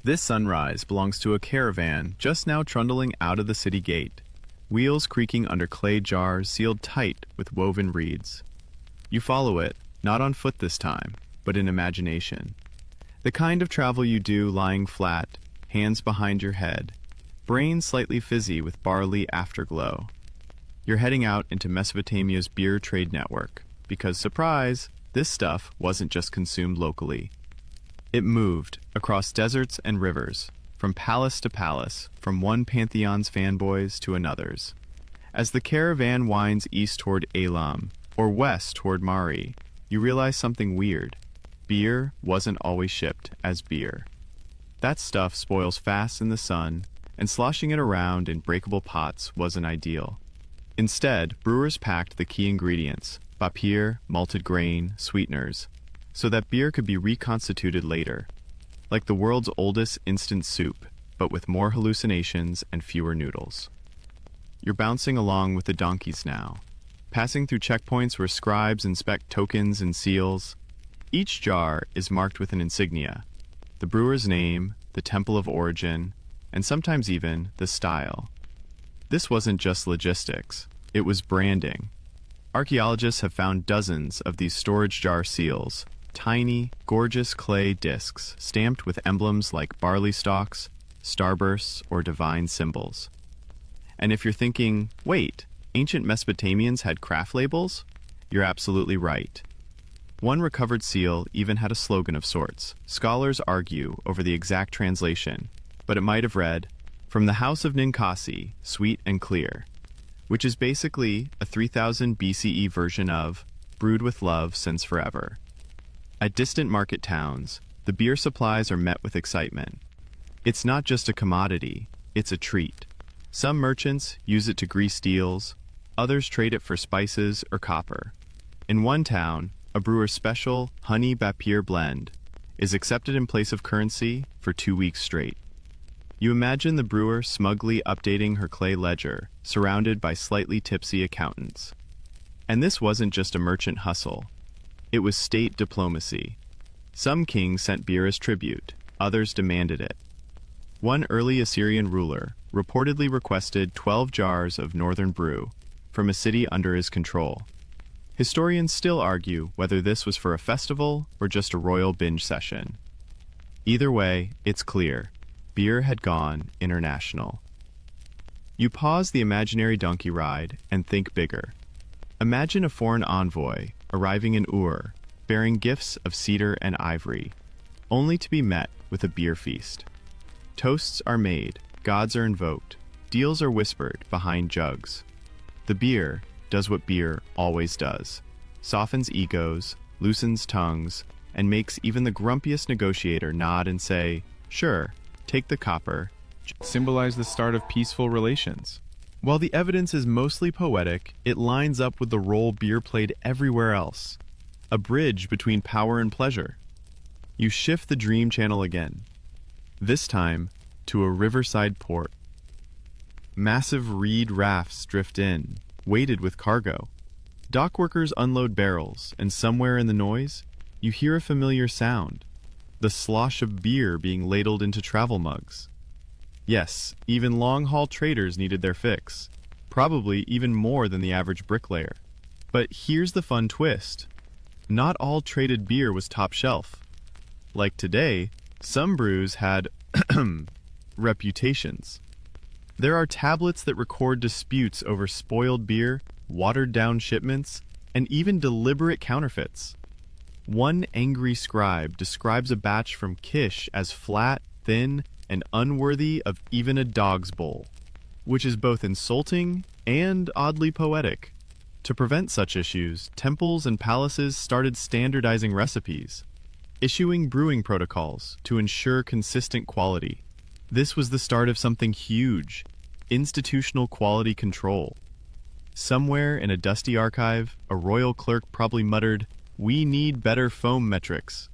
This sunrise belongs to a caravan just now trundling out of the city gate, wheels creaking under clay jars sealed tight with woven reeds. You follow it, not on foot this time, but in imagination. The kind of travel you do lying flat, hands behind your head, brain slightly fizzy with barley afterglow. You're heading out into Mesopotamia's beer trade network, because, surprise, this stuff wasn't just consumed locally. It moved across deserts and rivers, from palace to palace, from one pantheon's fanboys to another's. As the caravan winds east toward Elam, or west toward Mari, you realize something weird. Beer wasn't always shipped as beer. That stuff spoils fast in the sun, and sloshing it around in breakable pots wasn't ideal. Instead, brewers packed the key ingredients, bapir, malted grain, sweeteners, so that beer could be reconstituted later, like the world's oldest instant soup, but with more hallucinations and fewer noodles. You're bouncing along with the donkeys now, passing through checkpoints where scribes inspect tokens and seals. Each jar is marked with an insignia, the brewer's name, the temple of origin, and sometimes even the style. This wasn't just logistics, it was branding. Archaeologists have found dozens of these storage jar seals, tiny, gorgeous clay discs stamped with emblems like barley stalks, starbursts, or divine symbols. And if you're thinking, wait, ancient Mesopotamians had craft labels? You're absolutely right. One recovered seal even had a slogan of sorts. Scholars argue over the exact translation, but it might have read, "From the house of Ninkasi, sweet and clear," which is basically a 3000 BCE version of "brewed with love since forever." At distant market towns, the beer supplies are met with excitement. It's not just a commodity, it's a treat. Some merchants use it to grease deals, others trade it for spices or copper. In one town, a brewer's special honey bapir blend is accepted in place of currency for 2 weeks straight. You imagine the brewer smugly updating her clay ledger, surrounded by slightly tipsy accountants. And this wasn't just a merchant hustle. It was state diplomacy. Some kings sent beer as tribute, others demanded it. One early Assyrian ruler reportedly requested 12 jars of northern brew from a city under his control. Historians still argue whether this was for a festival or just a royal binge session. Either way, it's clear. Beer had gone international. You pause the imaginary donkey ride and think bigger. Imagine a foreign envoy arriving in Ur, bearing gifts of cedar and ivory, only to be met with a beer feast. Toasts are made, gods are invoked, deals are whispered behind jugs. The beer does what beer always does: softens egos, loosens tongues, and makes even the grumpiest negotiator nod and say, "Sure, take the copper." Symbolize the start of peaceful relations. While the evidence is mostly poetic, it lines up with the role beer played everywhere else: a bridge between power and pleasure. You shift the dream channel again, this time to a riverside port. Massive reed rafts drift in, weighted with cargo. Dockworkers unload barrels, and somewhere in the noise, you hear a familiar sound: the slosh of beer being ladled into travel mugs. Yes, even long-haul traders needed their fix, probably even more than the average bricklayer. But here's the fun twist. Not all traded beer was top shelf. Like today, some brews had reputations. There are tablets that record disputes over spoiled beer, watered-down shipments, and even deliberate counterfeits. One angry scribe describes a batch from Kish as flat, thin, and unworthy of even a dog's bowl, which is both insulting and oddly poetic. To prevent such issues, temples and palaces started standardizing recipes, issuing brewing protocols to ensure consistent quality. This was the start of something huge: institutional quality control. Somewhere in a dusty archive, a royal clerk probably muttered, "We need better foam metrics."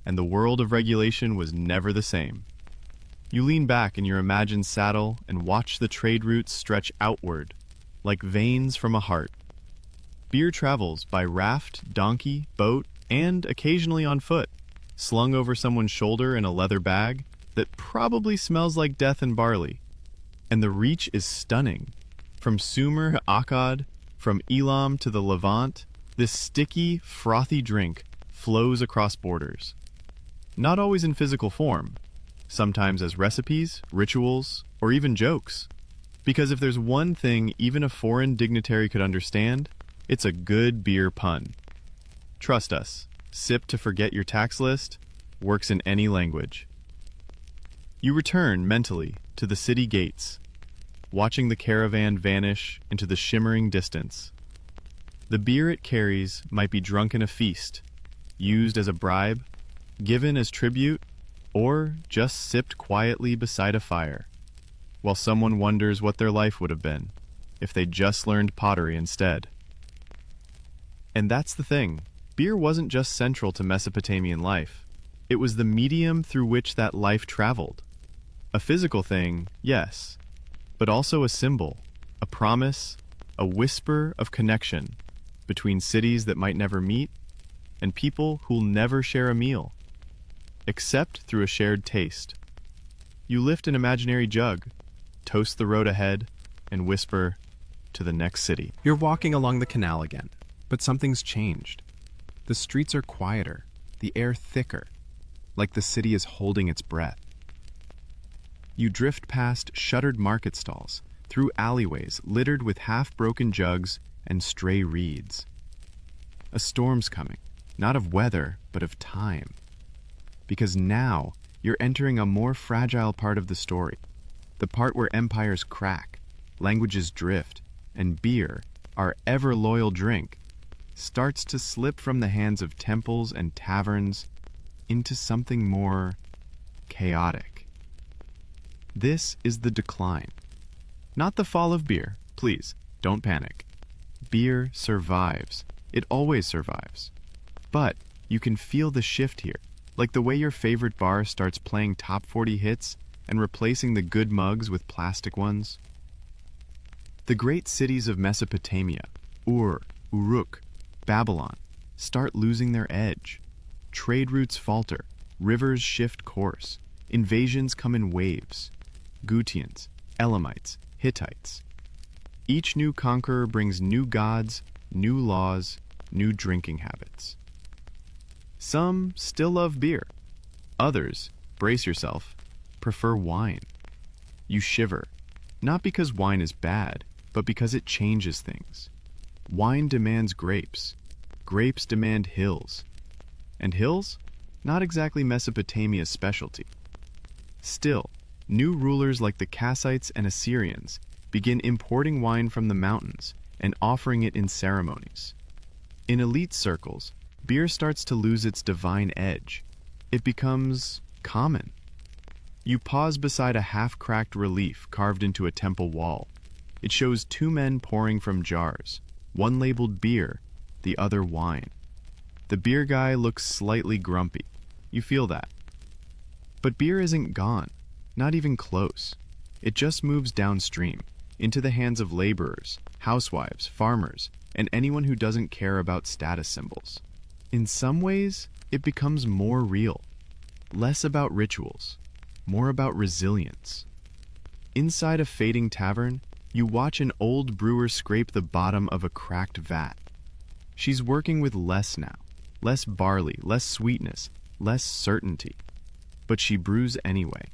And the world of regulation was never the same. You lean back in your imagined saddle and watch the trade routes stretch outward, like veins from a heart. Beer travels by raft, donkey, boat, and occasionally on foot, slung over someone's shoulder in a leather bag that probably smells like death and barley. And the reach is stunning. From Sumer to Akkad, from Elam to the Levant, this sticky, frothy drink flows across borders. Not always in physical form, sometimes as recipes, rituals, or even jokes. Because if there's one thing even a foreign dignitary could understand, it's a good beer pun. Trust us, sip to forget your tax list works in any language. You return mentally to the city gates, watching the caravan vanish into the shimmering distance. The beer it carries might be drunk in a feast, used as a bribe, given as tribute, or just sipped quietly beside a fire, while someone wonders what their life would have been if they'd just learned pottery instead. And that's the thing. Beer wasn't just central to Mesopotamian life. It was the medium through which that life traveled. A physical thing, yes, but also a symbol, a promise, a whisper of connection between cities that might never meet and people who'll never share a meal, except through a shared taste. You lift an imaginary jug, toast the road ahead, and whisper, "To the next city." You're walking along the canal again, but something's changed. The streets are quieter, the air thicker, like the city is holding its breath. You drift past shuttered market stalls, through alleyways littered with half-broken jugs and stray reeds. A storm's coming, not of weather, but of time. Because now you're entering a more fragile part of the story, the part where empires crack, languages drift, and beer, our ever-loyal drink, starts to slip from the hands of temples and taverns into something more chaotic. This is the decline. Not the fall of beer. Please, don't panic. Beer survives. It always survives. But you can feel the shift here, like the way your favorite bar starts playing top 40 hits and replacing the good mugs with plastic ones. The great cities of Mesopotamia, Ur, Uruk, Babylon, start losing their edge. Trade routes falter, rivers shift course, invasions come in waves. Gutians, Elamites, Hittites. Each new conqueror brings new gods, new laws, new drinking habits. Some still love beer. Others, brace yourself, prefer wine. You shiver, not because wine is bad, but because it changes things. Wine demands grapes. Grapes demand hills. And hills? Not exactly Mesopotamia's specialty. Still, new rulers like the Kassites and Assyrians begin importing wine from the mountains and offering it in ceremonies. In elite circles, beer starts to lose its divine edge. It becomes common. You pause beside a half-cracked relief carved into a temple wall. It shows two men pouring from jars, one labeled beer, the other wine. The beer guy looks slightly grumpy. You feel that. But beer isn't gone, not even close. It just moves downstream, into the hands of laborers, housewives, farmers, and anyone who doesn't care about status symbols. In some ways, it becomes more real, less about rituals, more about resilience. Inside a fading tavern, you watch an old brewer scrape the bottom of a cracked vat. She's working with less now, less barley, less sweetness, less certainty. But she brews anyway.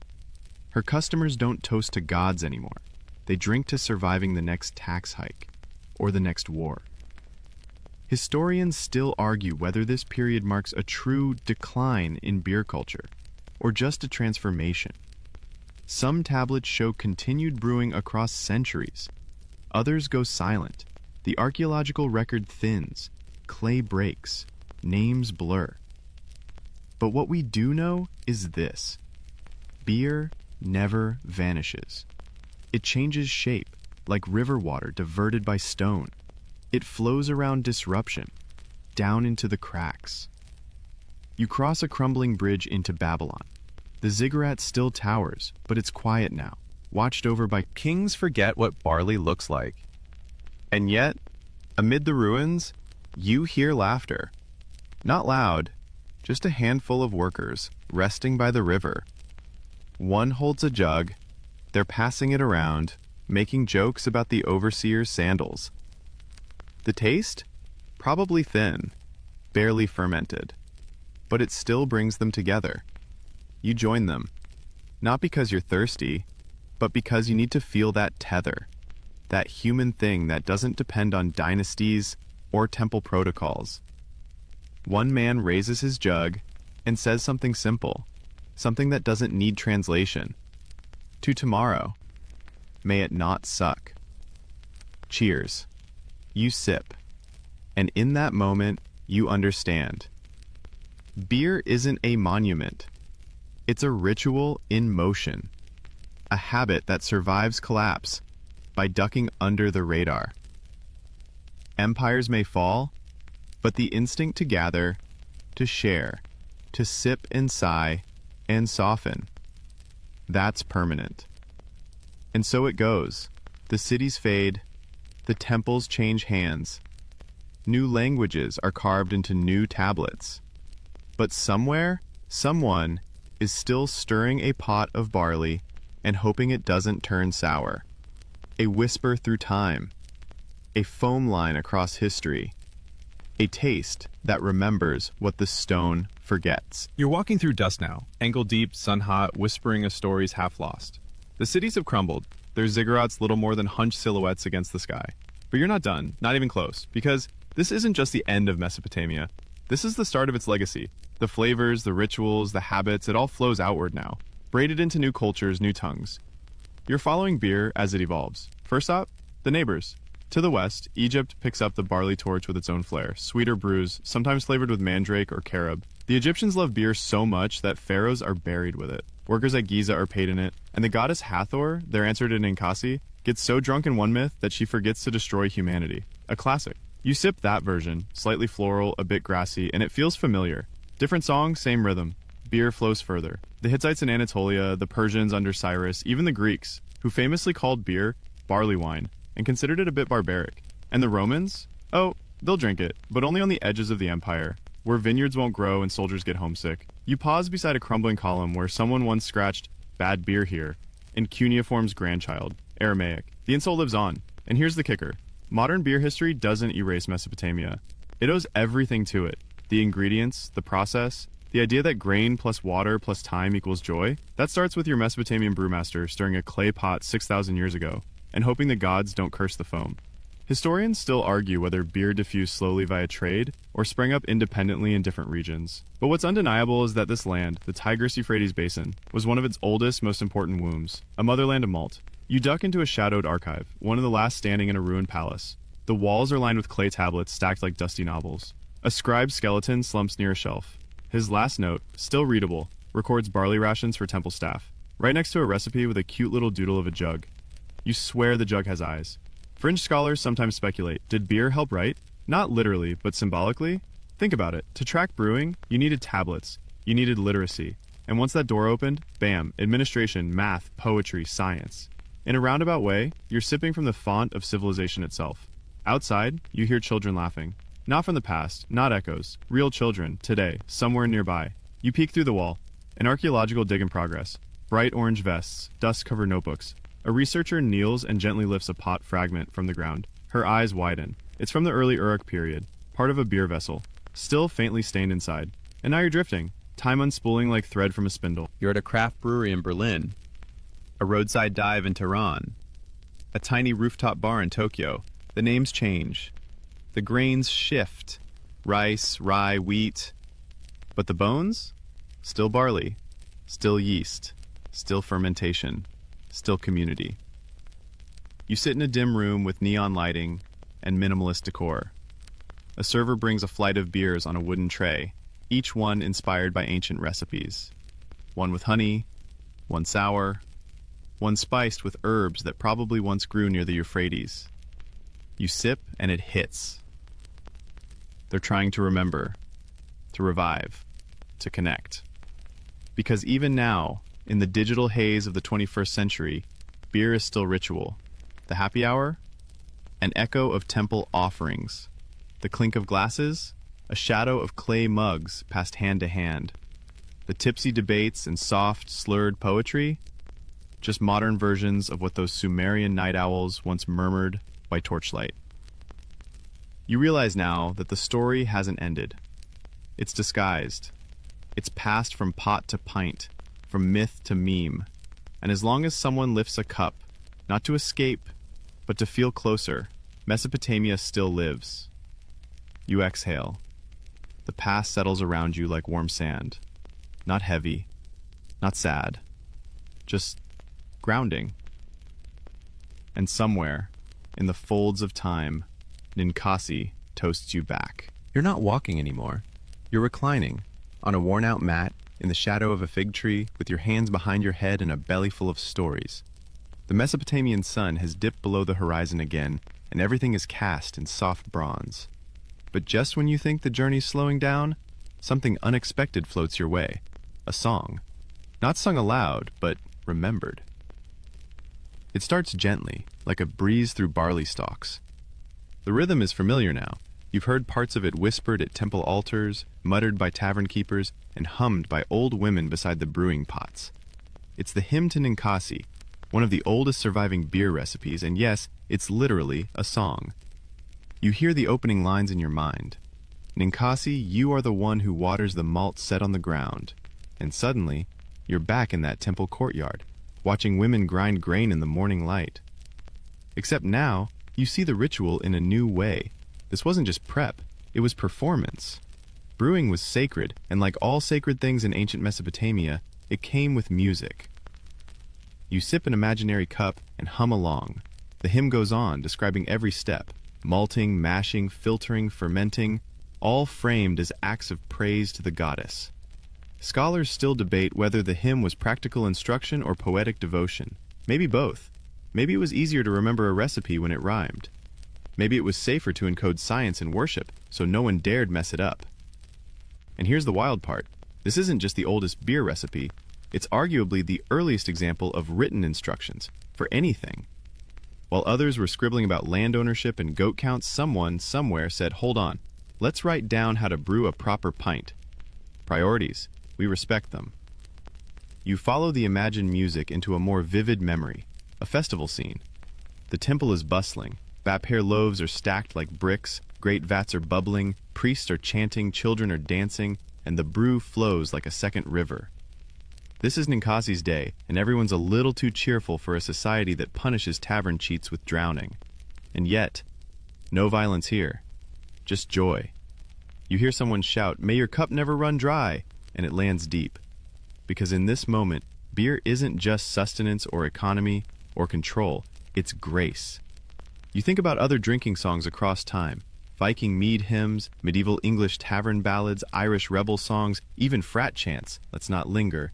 Her customers don't toast to gods anymore. They drink to surviving the next tax hike, or the next war. Historians still argue whether this period marks a true decline in beer culture, or just a transformation. Some tablets show continued brewing across centuries. Others go silent. The archaeological record thins, clay breaks, names blur. But what we do know is this: beer never vanishes. It changes shape, like river water diverted by stone. It flows around disruption, down into the cracks. You cross a crumbling bridge into Babylon. The ziggurat still towers, but it's quiet now, watched over by Kings forget what barley looks like. And yet, amid the ruins, you hear laughter. Not loud, just a handful of workers resting by the river. One holds a jug. They're passing it around, making jokes about the overseer's sandals. The taste? Probably thin, barely fermented. But it still brings them together. You join them, not because you're thirsty, but because you need to feel that tether, that human thing that doesn't depend on dynasties or temple protocols. One man raises his jug and says something simple, something that doesn't need translation. To tomorrow, may it not suck. Cheers. You sip, and in that moment, you understand. Beer isn't a monument. It's a ritual in motion, a habit that survives collapse by ducking under the radar. Empires may fall, but the instinct to gather, to share, to sip and sigh and soften, that's permanent. And so it goes. The cities fade, the temples change hands, new languages are carved into new tablets. But somewhere, someone is still stirring a pot of barley and hoping it doesn't turn sour. A whisper through time, a foam line across history, a taste that remembers what the stone forgets. You're walking through dust now, ankle-deep, sun-hot, whispering of stories half-lost. The cities have crumbled, their ziggurats little more than hunched silhouettes against the sky. But you're not done, not even close, because this isn't just the end of Mesopotamia. This is the start of its legacy. The flavors, the rituals, the habits, it all flows outward now, braided into new cultures, new tongues. You're following beer as it evolves. First up, the neighbors. To the west, Egypt picks up the barley torch with its own flair, sweeter brews, sometimes flavored with mandrake or carob. The Egyptians love beer so much that pharaohs are buried with it. Workers at Giza are paid in it, and the goddess Hathor, they're answered in Ninkasi, gets so drunk in one myth that she forgets to destroy humanity. A classic. You sip that version, slightly floral, a bit grassy, and it feels familiar. Different song, same rhythm. Beer flows further. The Hittites in Anatolia, the Persians under Cyrus, even the Greeks, who famously called beer barley wine and considered it a bit barbaric. And the Romans? Oh, They'll drink it, but only on the edges of the empire, where vineyards won't grow and soldiers get homesick. You pause beside a crumbling column where someone once scratched, "Bad beer here," in cuneiform's grandchild, Aramaic. The insult lives on. And here's the kicker. Modern beer history doesn't erase Mesopotamia. It owes everything to it. The ingredients, the process, the idea that grain plus water plus time equals joy. That starts with your Mesopotamian brewmaster stirring a clay pot 6,000 years ago and hoping the gods don't curse the foam. Historians still argue whether beer diffused slowly via trade or sprang up independently in different regions. But what's undeniable is that this land, the Tigris-Euphrates Basin, was one of its oldest, most important wombs, a motherland of malt. You duck into a shadowed archive, one of the last standing in a ruined palace. The walls are lined with clay tablets stacked like dusty novels. A scribe's skeleton slumps near a shelf. His last note, still readable, records barley rations for temple staff, right next to a recipe with a cute little doodle of a jug. You swear the jug has eyes. Fringe scholars sometimes speculate, did beer help write? Not literally, but symbolically? Think about it. To track brewing, you needed tablets. You needed literacy. And once that door opened, bam, administration, math, poetry, science. In a roundabout way, you're sipping from the font of civilization itself. Outside, you hear children laughing. Not from the past, not echoes. Real children, today, somewhere nearby. You peek through the wall. An archaeological dig in progress. Bright orange vests, dust-covered notebooks. A researcher kneels and gently lifts a pot fragment from the ground. Her eyes widen. It's from the early Uruk period, part of a beer vessel, still faintly stained inside. And now you're drifting, time unspooling like thread from a spindle. You're at a craft brewery in Berlin, a roadside dive in Tehran, a tiny rooftop bar in Tokyo. The names change. The grains shift. Rice, rye, wheat. But the bones? Still barley, still yeast, still fermentation, still community. You sit in a dim room with neon lighting and minimalist decor. A server brings a flight of beers on a wooden tray, each one inspired by ancient recipes. One with honey, one sour, one spiced with herbs that probably once grew near the Euphrates. You sip and it hits. They're trying to remember, to revive, to connect. Because even now, in the digital haze of the 21st century, beer is still ritual. The happy hour? An echo of temple offerings. The clink of glasses? A shadow of clay mugs passed hand to hand. The tipsy debates and soft, slurred poetry? Just modern versions of what those Sumerian night owls once murmured by torchlight. You realize now that the story hasn't ended. It's disguised. It's passed from pot to pint, from myth to meme. And as long as someone lifts a cup, not to escape, but to feel closer, Mesopotamia still lives. You exhale. The past settles around you like warm sand. Not heavy, not sad, just grounding. And somewhere, in the folds of time, Ninkasi toasts you back. You're not walking anymore. You're reclining, on a worn-out mat, in the shadow of a fig tree, with your hands behind your head and a belly full of stories. The Mesopotamian sun has dipped below the horizon again, and everything is cast in soft bronze. But just when you think the journey's slowing down, something unexpected floats your way. A song. Not sung aloud, but remembered. It starts gently, like a breeze through barley stalks. The rhythm is familiar now. You've heard parts of it whispered at temple altars, muttered by tavern keepers, and hummed by old women beside the brewing pots. It's the hymn to Ninkasi, one of the oldest surviving beer recipes, and yes, it's literally a song. You hear the opening lines in your mind. Ninkasi, you are the one who waters the malt set on the ground. And suddenly, you're back in that temple courtyard, watching women grind grain in the morning light. Except now, you see the ritual in a new way. This wasn't just prep, it was performance. Brewing was sacred, and like all sacred things in ancient Mesopotamia, it came with music. You sip an imaginary cup and hum along. The hymn goes on, describing every step, malting, mashing, filtering, fermenting, all framed as acts of praise to the goddess. Scholars still debate whether the hymn was practical instruction or poetic devotion. Maybe both. Maybe it was easier to remember a recipe when it rhymed. Maybe it was safer to encode science in worship, so no one dared mess it up. And here's the wild part. This isn't just the oldest beer recipe. It's arguably the earliest example of written instructions for anything. While others were scribbling about land ownership and goat counts, someone, somewhere said, "Hold on, let's write down how to brew a proper pint." Priorities. We respect them. You follow the imagined music into a more vivid memory, a festival scene. The temple is bustling. Bapir loaves are stacked like bricks, great vats are bubbling, priests are chanting, children are dancing, and the brew flows like a second river. This is Ninkazi's day, and everyone's a little too cheerful for a society that punishes tavern cheats with drowning. And yet, no violence here, just joy. You hear someone shout, "May your cup never run dry," and it lands deep. Because in this moment, beer isn't just sustenance or economy or control, it's grace. You think about other drinking songs across time, Viking mead hymns, medieval English tavern ballads, Irish rebel songs, even frat chants, let's not linger.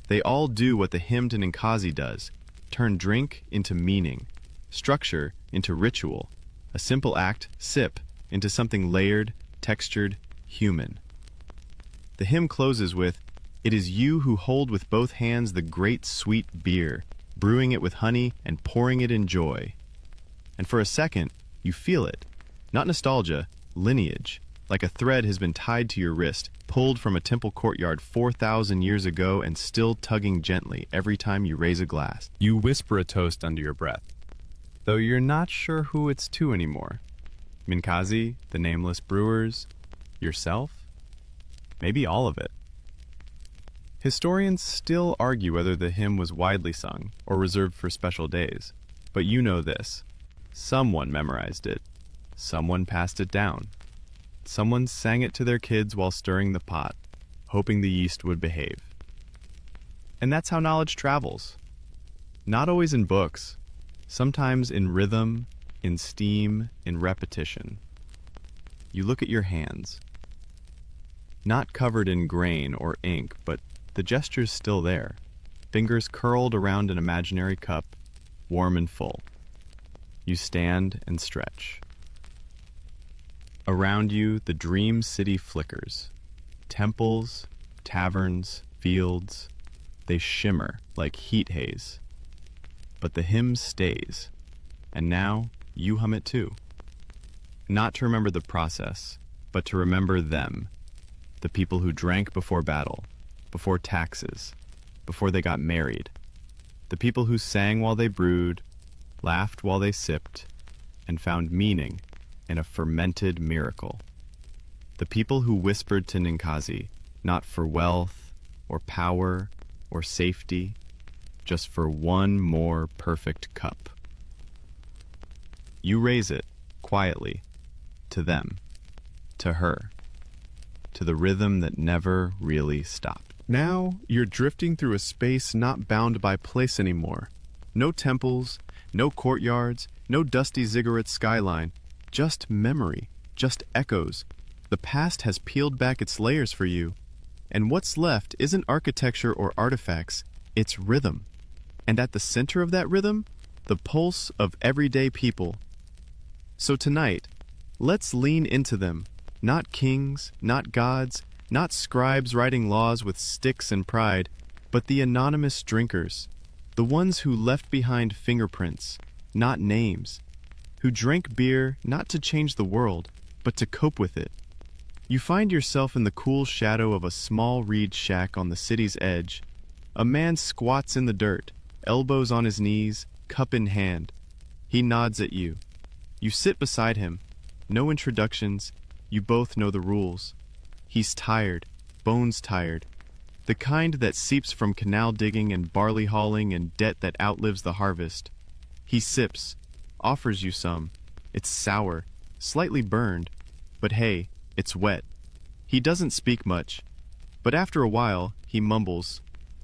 They all do what the hymn to Ninkazi does, turn drink into meaning, structure into ritual, a simple act, sip, into something layered, textured, human. The hymn closes with, "It is you who hold with both hands the great sweet beer, brewing it with honey and pouring it in joy." And for a second, you feel it. Not nostalgia, lineage, like a thread has been tied to your wrist, pulled from a temple courtyard 4,000 years ago and still tugging gently every time you raise a glass. You whisper a toast under your breath, though you're not sure who it's to anymore. Ninkazi, the nameless brewers, yourself? Maybe all of it. Historians still argue whether the hymn was widely sung or reserved for special days. But you know this. Someone memorized it. Someone passed it down. Someone sang it to their kids while stirring the pot, hoping the yeast would behave. And that's how knowledge travels. Not always in books, sometimes in rhythm, in steam, in repetition. You look at your hands. Not covered in grain or ink, but the gesture's still there. Fingers curled around an imaginary cup, warm and full. You stand and stretch. Around you, the dream city flickers. Temples, taverns, fields, they shimmer like heat haze. But the hymn stays, and now you hum it too. Not to remember the process, but to remember them, the people who drank before battle, before taxes, before they got married, the people who sang while they brewed, laughed while they sipped, and found meaning in a fermented miracle. The people who whispered to Ninkazi, not for wealth or power or safety, just for one more perfect cup. You raise it, quietly, to them, to her, to the rhythm that never really stopped. Now, you're drifting through a space not bound by place anymore. No temples, no courtyards, no dusty ziggurat skyline, just memory, just echoes. The past has peeled back its layers for you, and what's left isn't architecture or artifacts, it's rhythm. And at the center of that rhythm, the pulse of everyday people. So tonight, let's lean into them, not kings, not gods, not scribes writing laws with sticks and pride, but the anonymous drinkers, the ones who left behind fingerprints, not names, who drank beer not to change the world, but to cope with it. You find yourself in the cool shadow of a small reed shack on the city's edge. A man squats in the dirt, elbows on his knees, cup in hand. He nods at you. You sit beside him. No introductions. You both know the rules. He's tired, bones tired. The kind that seeps from canal digging and barley hauling and debt that outlives the harvest. He sips, offers you some. It's sour, slightly burned, but hey, it's wet. He doesn't speak much, but after a while, he mumbles,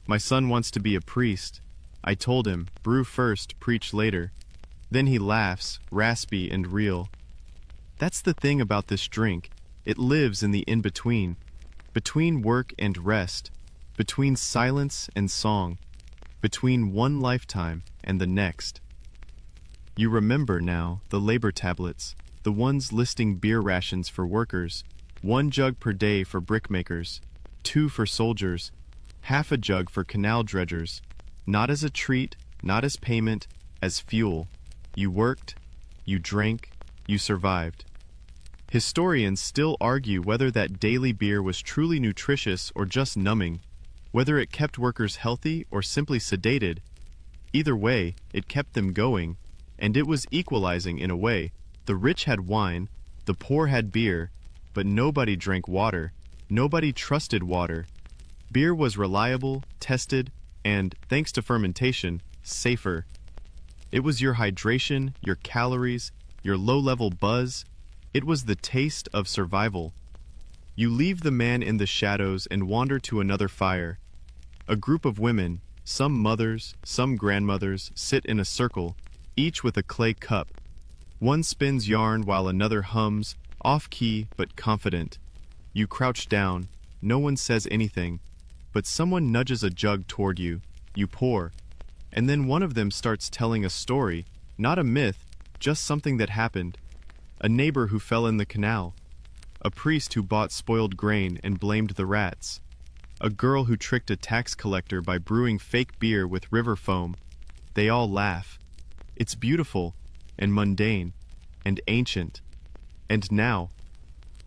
"My son wants to be a priest. I told him, brew first, preach later." Then he laughs, raspy and real. That's the thing about this drink. It lives in the in-between, between work and rest, between silence and song, between one lifetime and the next. You remember now the labor tablets, the ones listing beer rations for workers, 1 jug per day for brickmakers, 2 for soldiers, half a jug for canal dredgers, not as a treat, not as payment, as fuel. You worked, you drank, you survived. Historians still argue whether that daily beer was truly nutritious or just numbing, whether it kept workers healthy or simply sedated. Either way, it kept them going, and it was equalizing in a way. The rich had wine, the poor had beer, but nobody drank water, nobody trusted water. Beer was reliable, tested, and, thanks to fermentation, safer. It was your hydration, your calories, your low-level buzz. It was the taste of survival. You leave the man in the shadows and wander to another fire. A group of women, some mothers, some grandmothers, sit in a circle, each with a clay cup. One spins yarn while another hums, off-key but confident. You crouch down. No one says anything, but someone nudges a jug toward you. You pour. And then one of them starts telling a story, not a myth, just something that happened. A neighbor who fell in the canal. A priest who bought spoiled grain and blamed the rats. A girl who tricked a tax collector by brewing fake beer with river foam. They all laugh. It's beautiful, and mundane, and ancient. And now,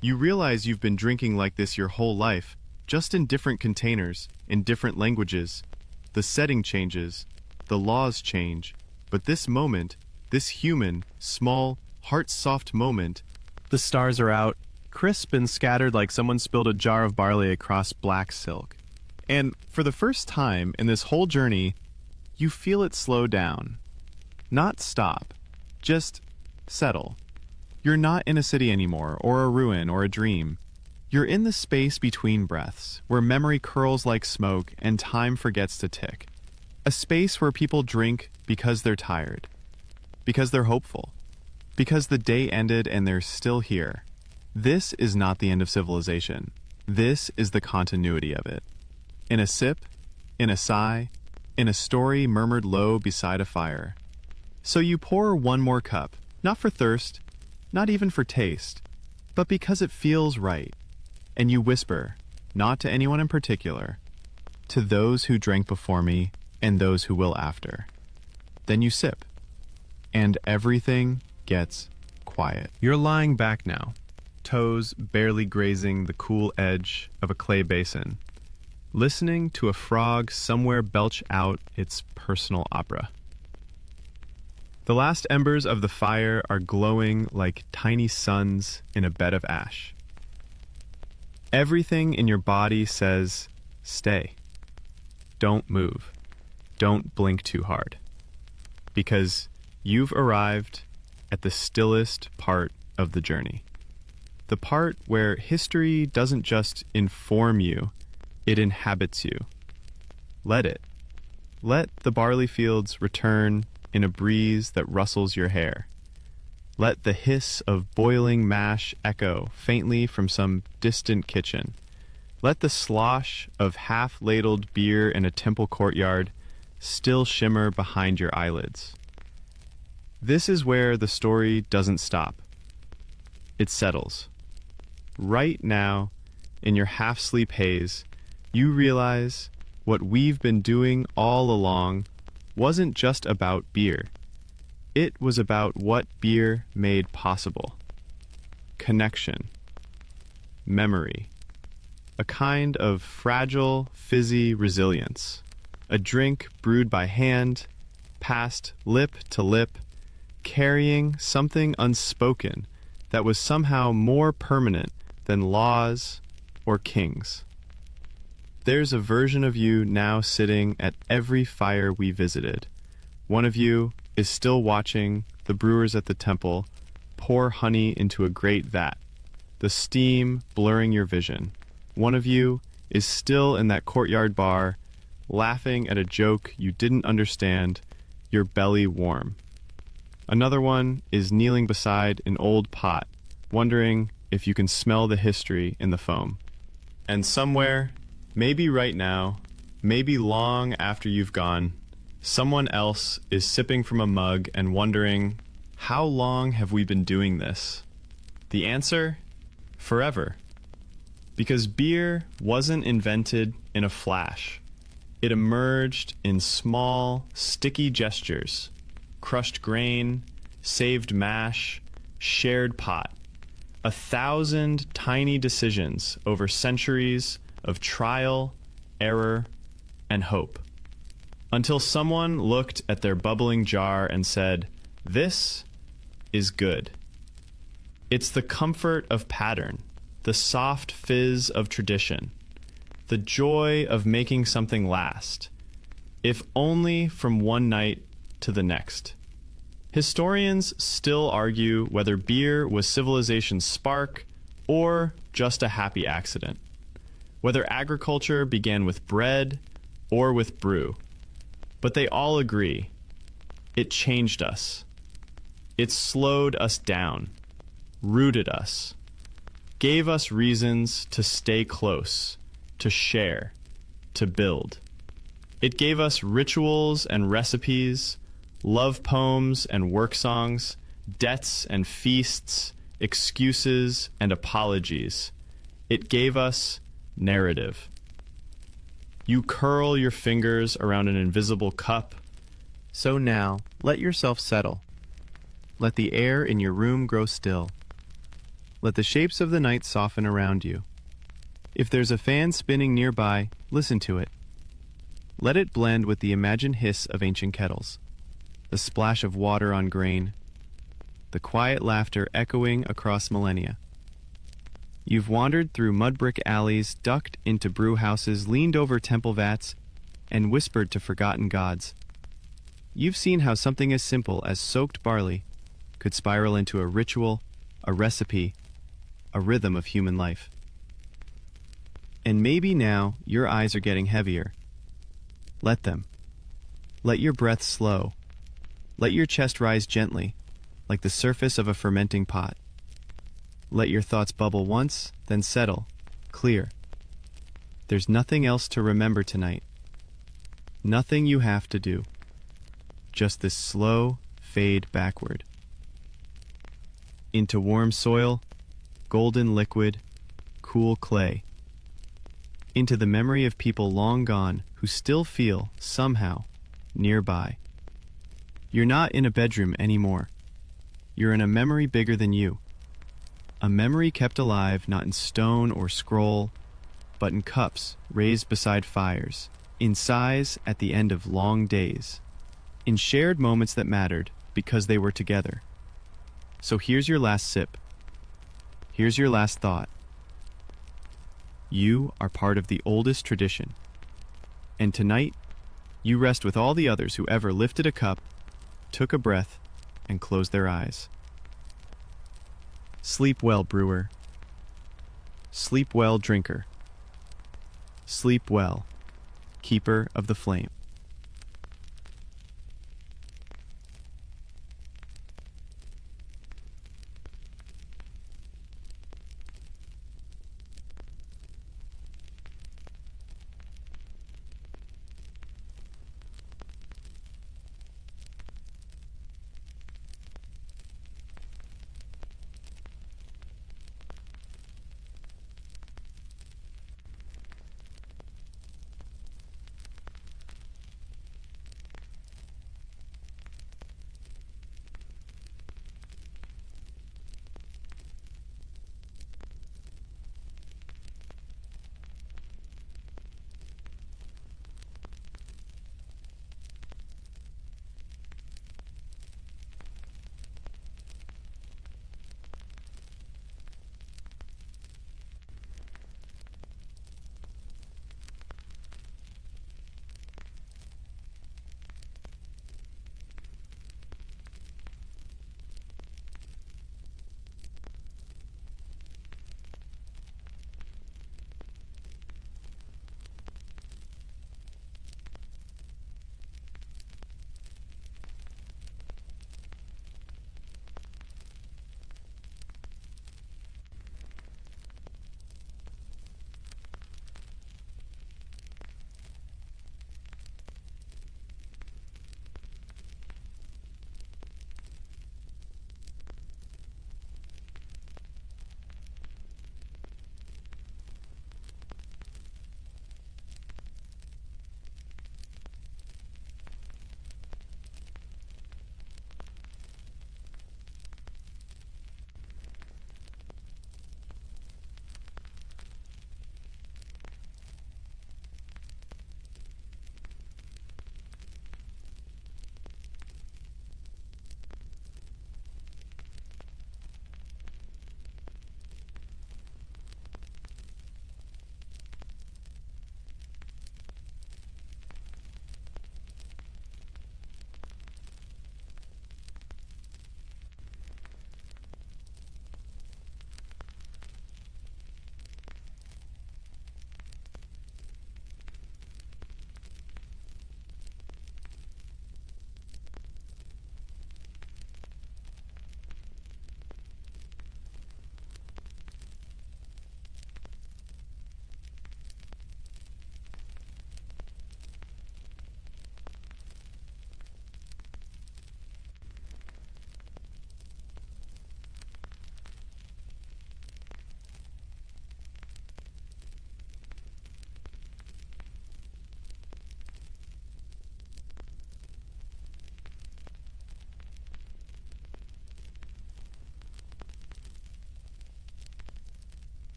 you realize you've been drinking like this your whole life, just in different containers, in different languages. The setting changes, the laws change, but this moment, this human, small, heart-soft moment. The stars are out, crisp and scattered like someone spilled a jar of barley across black silk. And for the first time in this whole journey, you feel it slow down. Not stop, just settle. You're not in a city anymore, or a ruin, or a dream. You're in the space between breaths, where memory curls like smoke and time forgets to tick. A space where people drink because they're tired, because they're hopeful, because the day ended and they're still here. This is not the end of civilization. This is the continuity of it. In a sip, in a sigh, in a story murmured low beside a fire. So you pour one more cup, not for thirst, not even for taste, but because it feels right. And you whisper, not to anyone in particular, to those who drank before me and those who will after. Then you sip, and everything gets quiet. You're lying back now, toes barely grazing the cool edge of a clay basin, listening to a frog somewhere belch out its personal opera. The last embers of the fire are glowing like tiny suns in a bed of ash. Everything in your body says, stay. Don't move. Don't blink too hard. Because you've arrived at the stillest part of the journey. The part where history doesn't just inform you, it inhabits you. Let it. Let the barley fields return in a breeze that rustles your hair. Let the hiss of boiling mash echo faintly from some distant kitchen. Let the slosh of half-ladled beer in a temple courtyard still shimmer behind your eyelids. This is where the story doesn't stop. It settles. Right now, in your half-sleep haze, you realize what we've been doing all along wasn't just about beer. It was about what beer made possible. Connection. Memory. A kind of fragile, fizzy resilience. A drink brewed by hand, passed lip to lip, carrying something unspoken that was somehow more permanent than laws or kings. There's a version of you now sitting at every fire we visited. One of you is still watching the brewers at the temple pour honey into a great vat, the steam blurring your vision. One of you is still in that courtyard bar, laughing at a joke you didn't understand, your belly warm. Another one is kneeling beside an old pot, wondering if you can smell the history in the foam. And somewhere, maybe right now, maybe long after you've gone, someone else is sipping from a mug and wondering, how long have we been doing this? The answer? Forever. Because beer wasn't invented in a flash. It emerged in small, sticky gestures. Crushed grain, saved mash, shared pot. 1,000 tiny decisions over centuries of trial, error, and hope. Until someone looked at their bubbling jar and said, "This is good." It's the comfort of pattern, the soft fizz of tradition, the joy of making something last, if only from one night to the next. Historians still argue whether beer was civilization's spark or just a happy accident, whether agriculture began with bread or with brew. But they all agree, it changed us. It slowed us down, rooted us, gave us reasons to stay close, to share, to build. It gave us rituals and recipes, love poems and work songs, debts and feasts, excuses and apologies. It gave us narrative. You curl your fingers around an invisible cup. So now, let yourself settle. Let the air in your room grow still. Let the shapes of the night soften around you. If there's a fan spinning nearby, listen to it. Let it blend with the imagined hiss of ancient kettles, the splash of water on grain, the quiet laughter echoing across millennia. You've wandered through mud-brick alleys, ducked into brew houses, leaned over temple vats, and whispered to forgotten gods. You've seen how something as simple as soaked barley could spiral into a ritual, a recipe, a rhythm of human life. And maybe now your eyes are getting heavier. Let them. Let your breath slow. Let your chest rise gently, like the surface of a fermenting pot. Let your thoughts bubble once, then settle, clear. There's nothing else to remember tonight. Nothing you have to do. Just this slow fade backward. Into warm soil, golden liquid, cool clay. Into the memory of people long gone who still feel, somehow, nearby. You're not in a bedroom anymore. You're in a memory bigger than you. A memory kept alive not in stone or scroll, but in cups raised beside fires, in sighs at the end of long days, in shared moments that mattered because they were together. So here's your last sip. Here's your last thought. You are part of the oldest tradition. And tonight, you rest with all the others who ever lifted a cup, took a breath, and closed their eyes. Sleep well, brewer. Sleep well, drinker. Sleep well, keeper of the flame.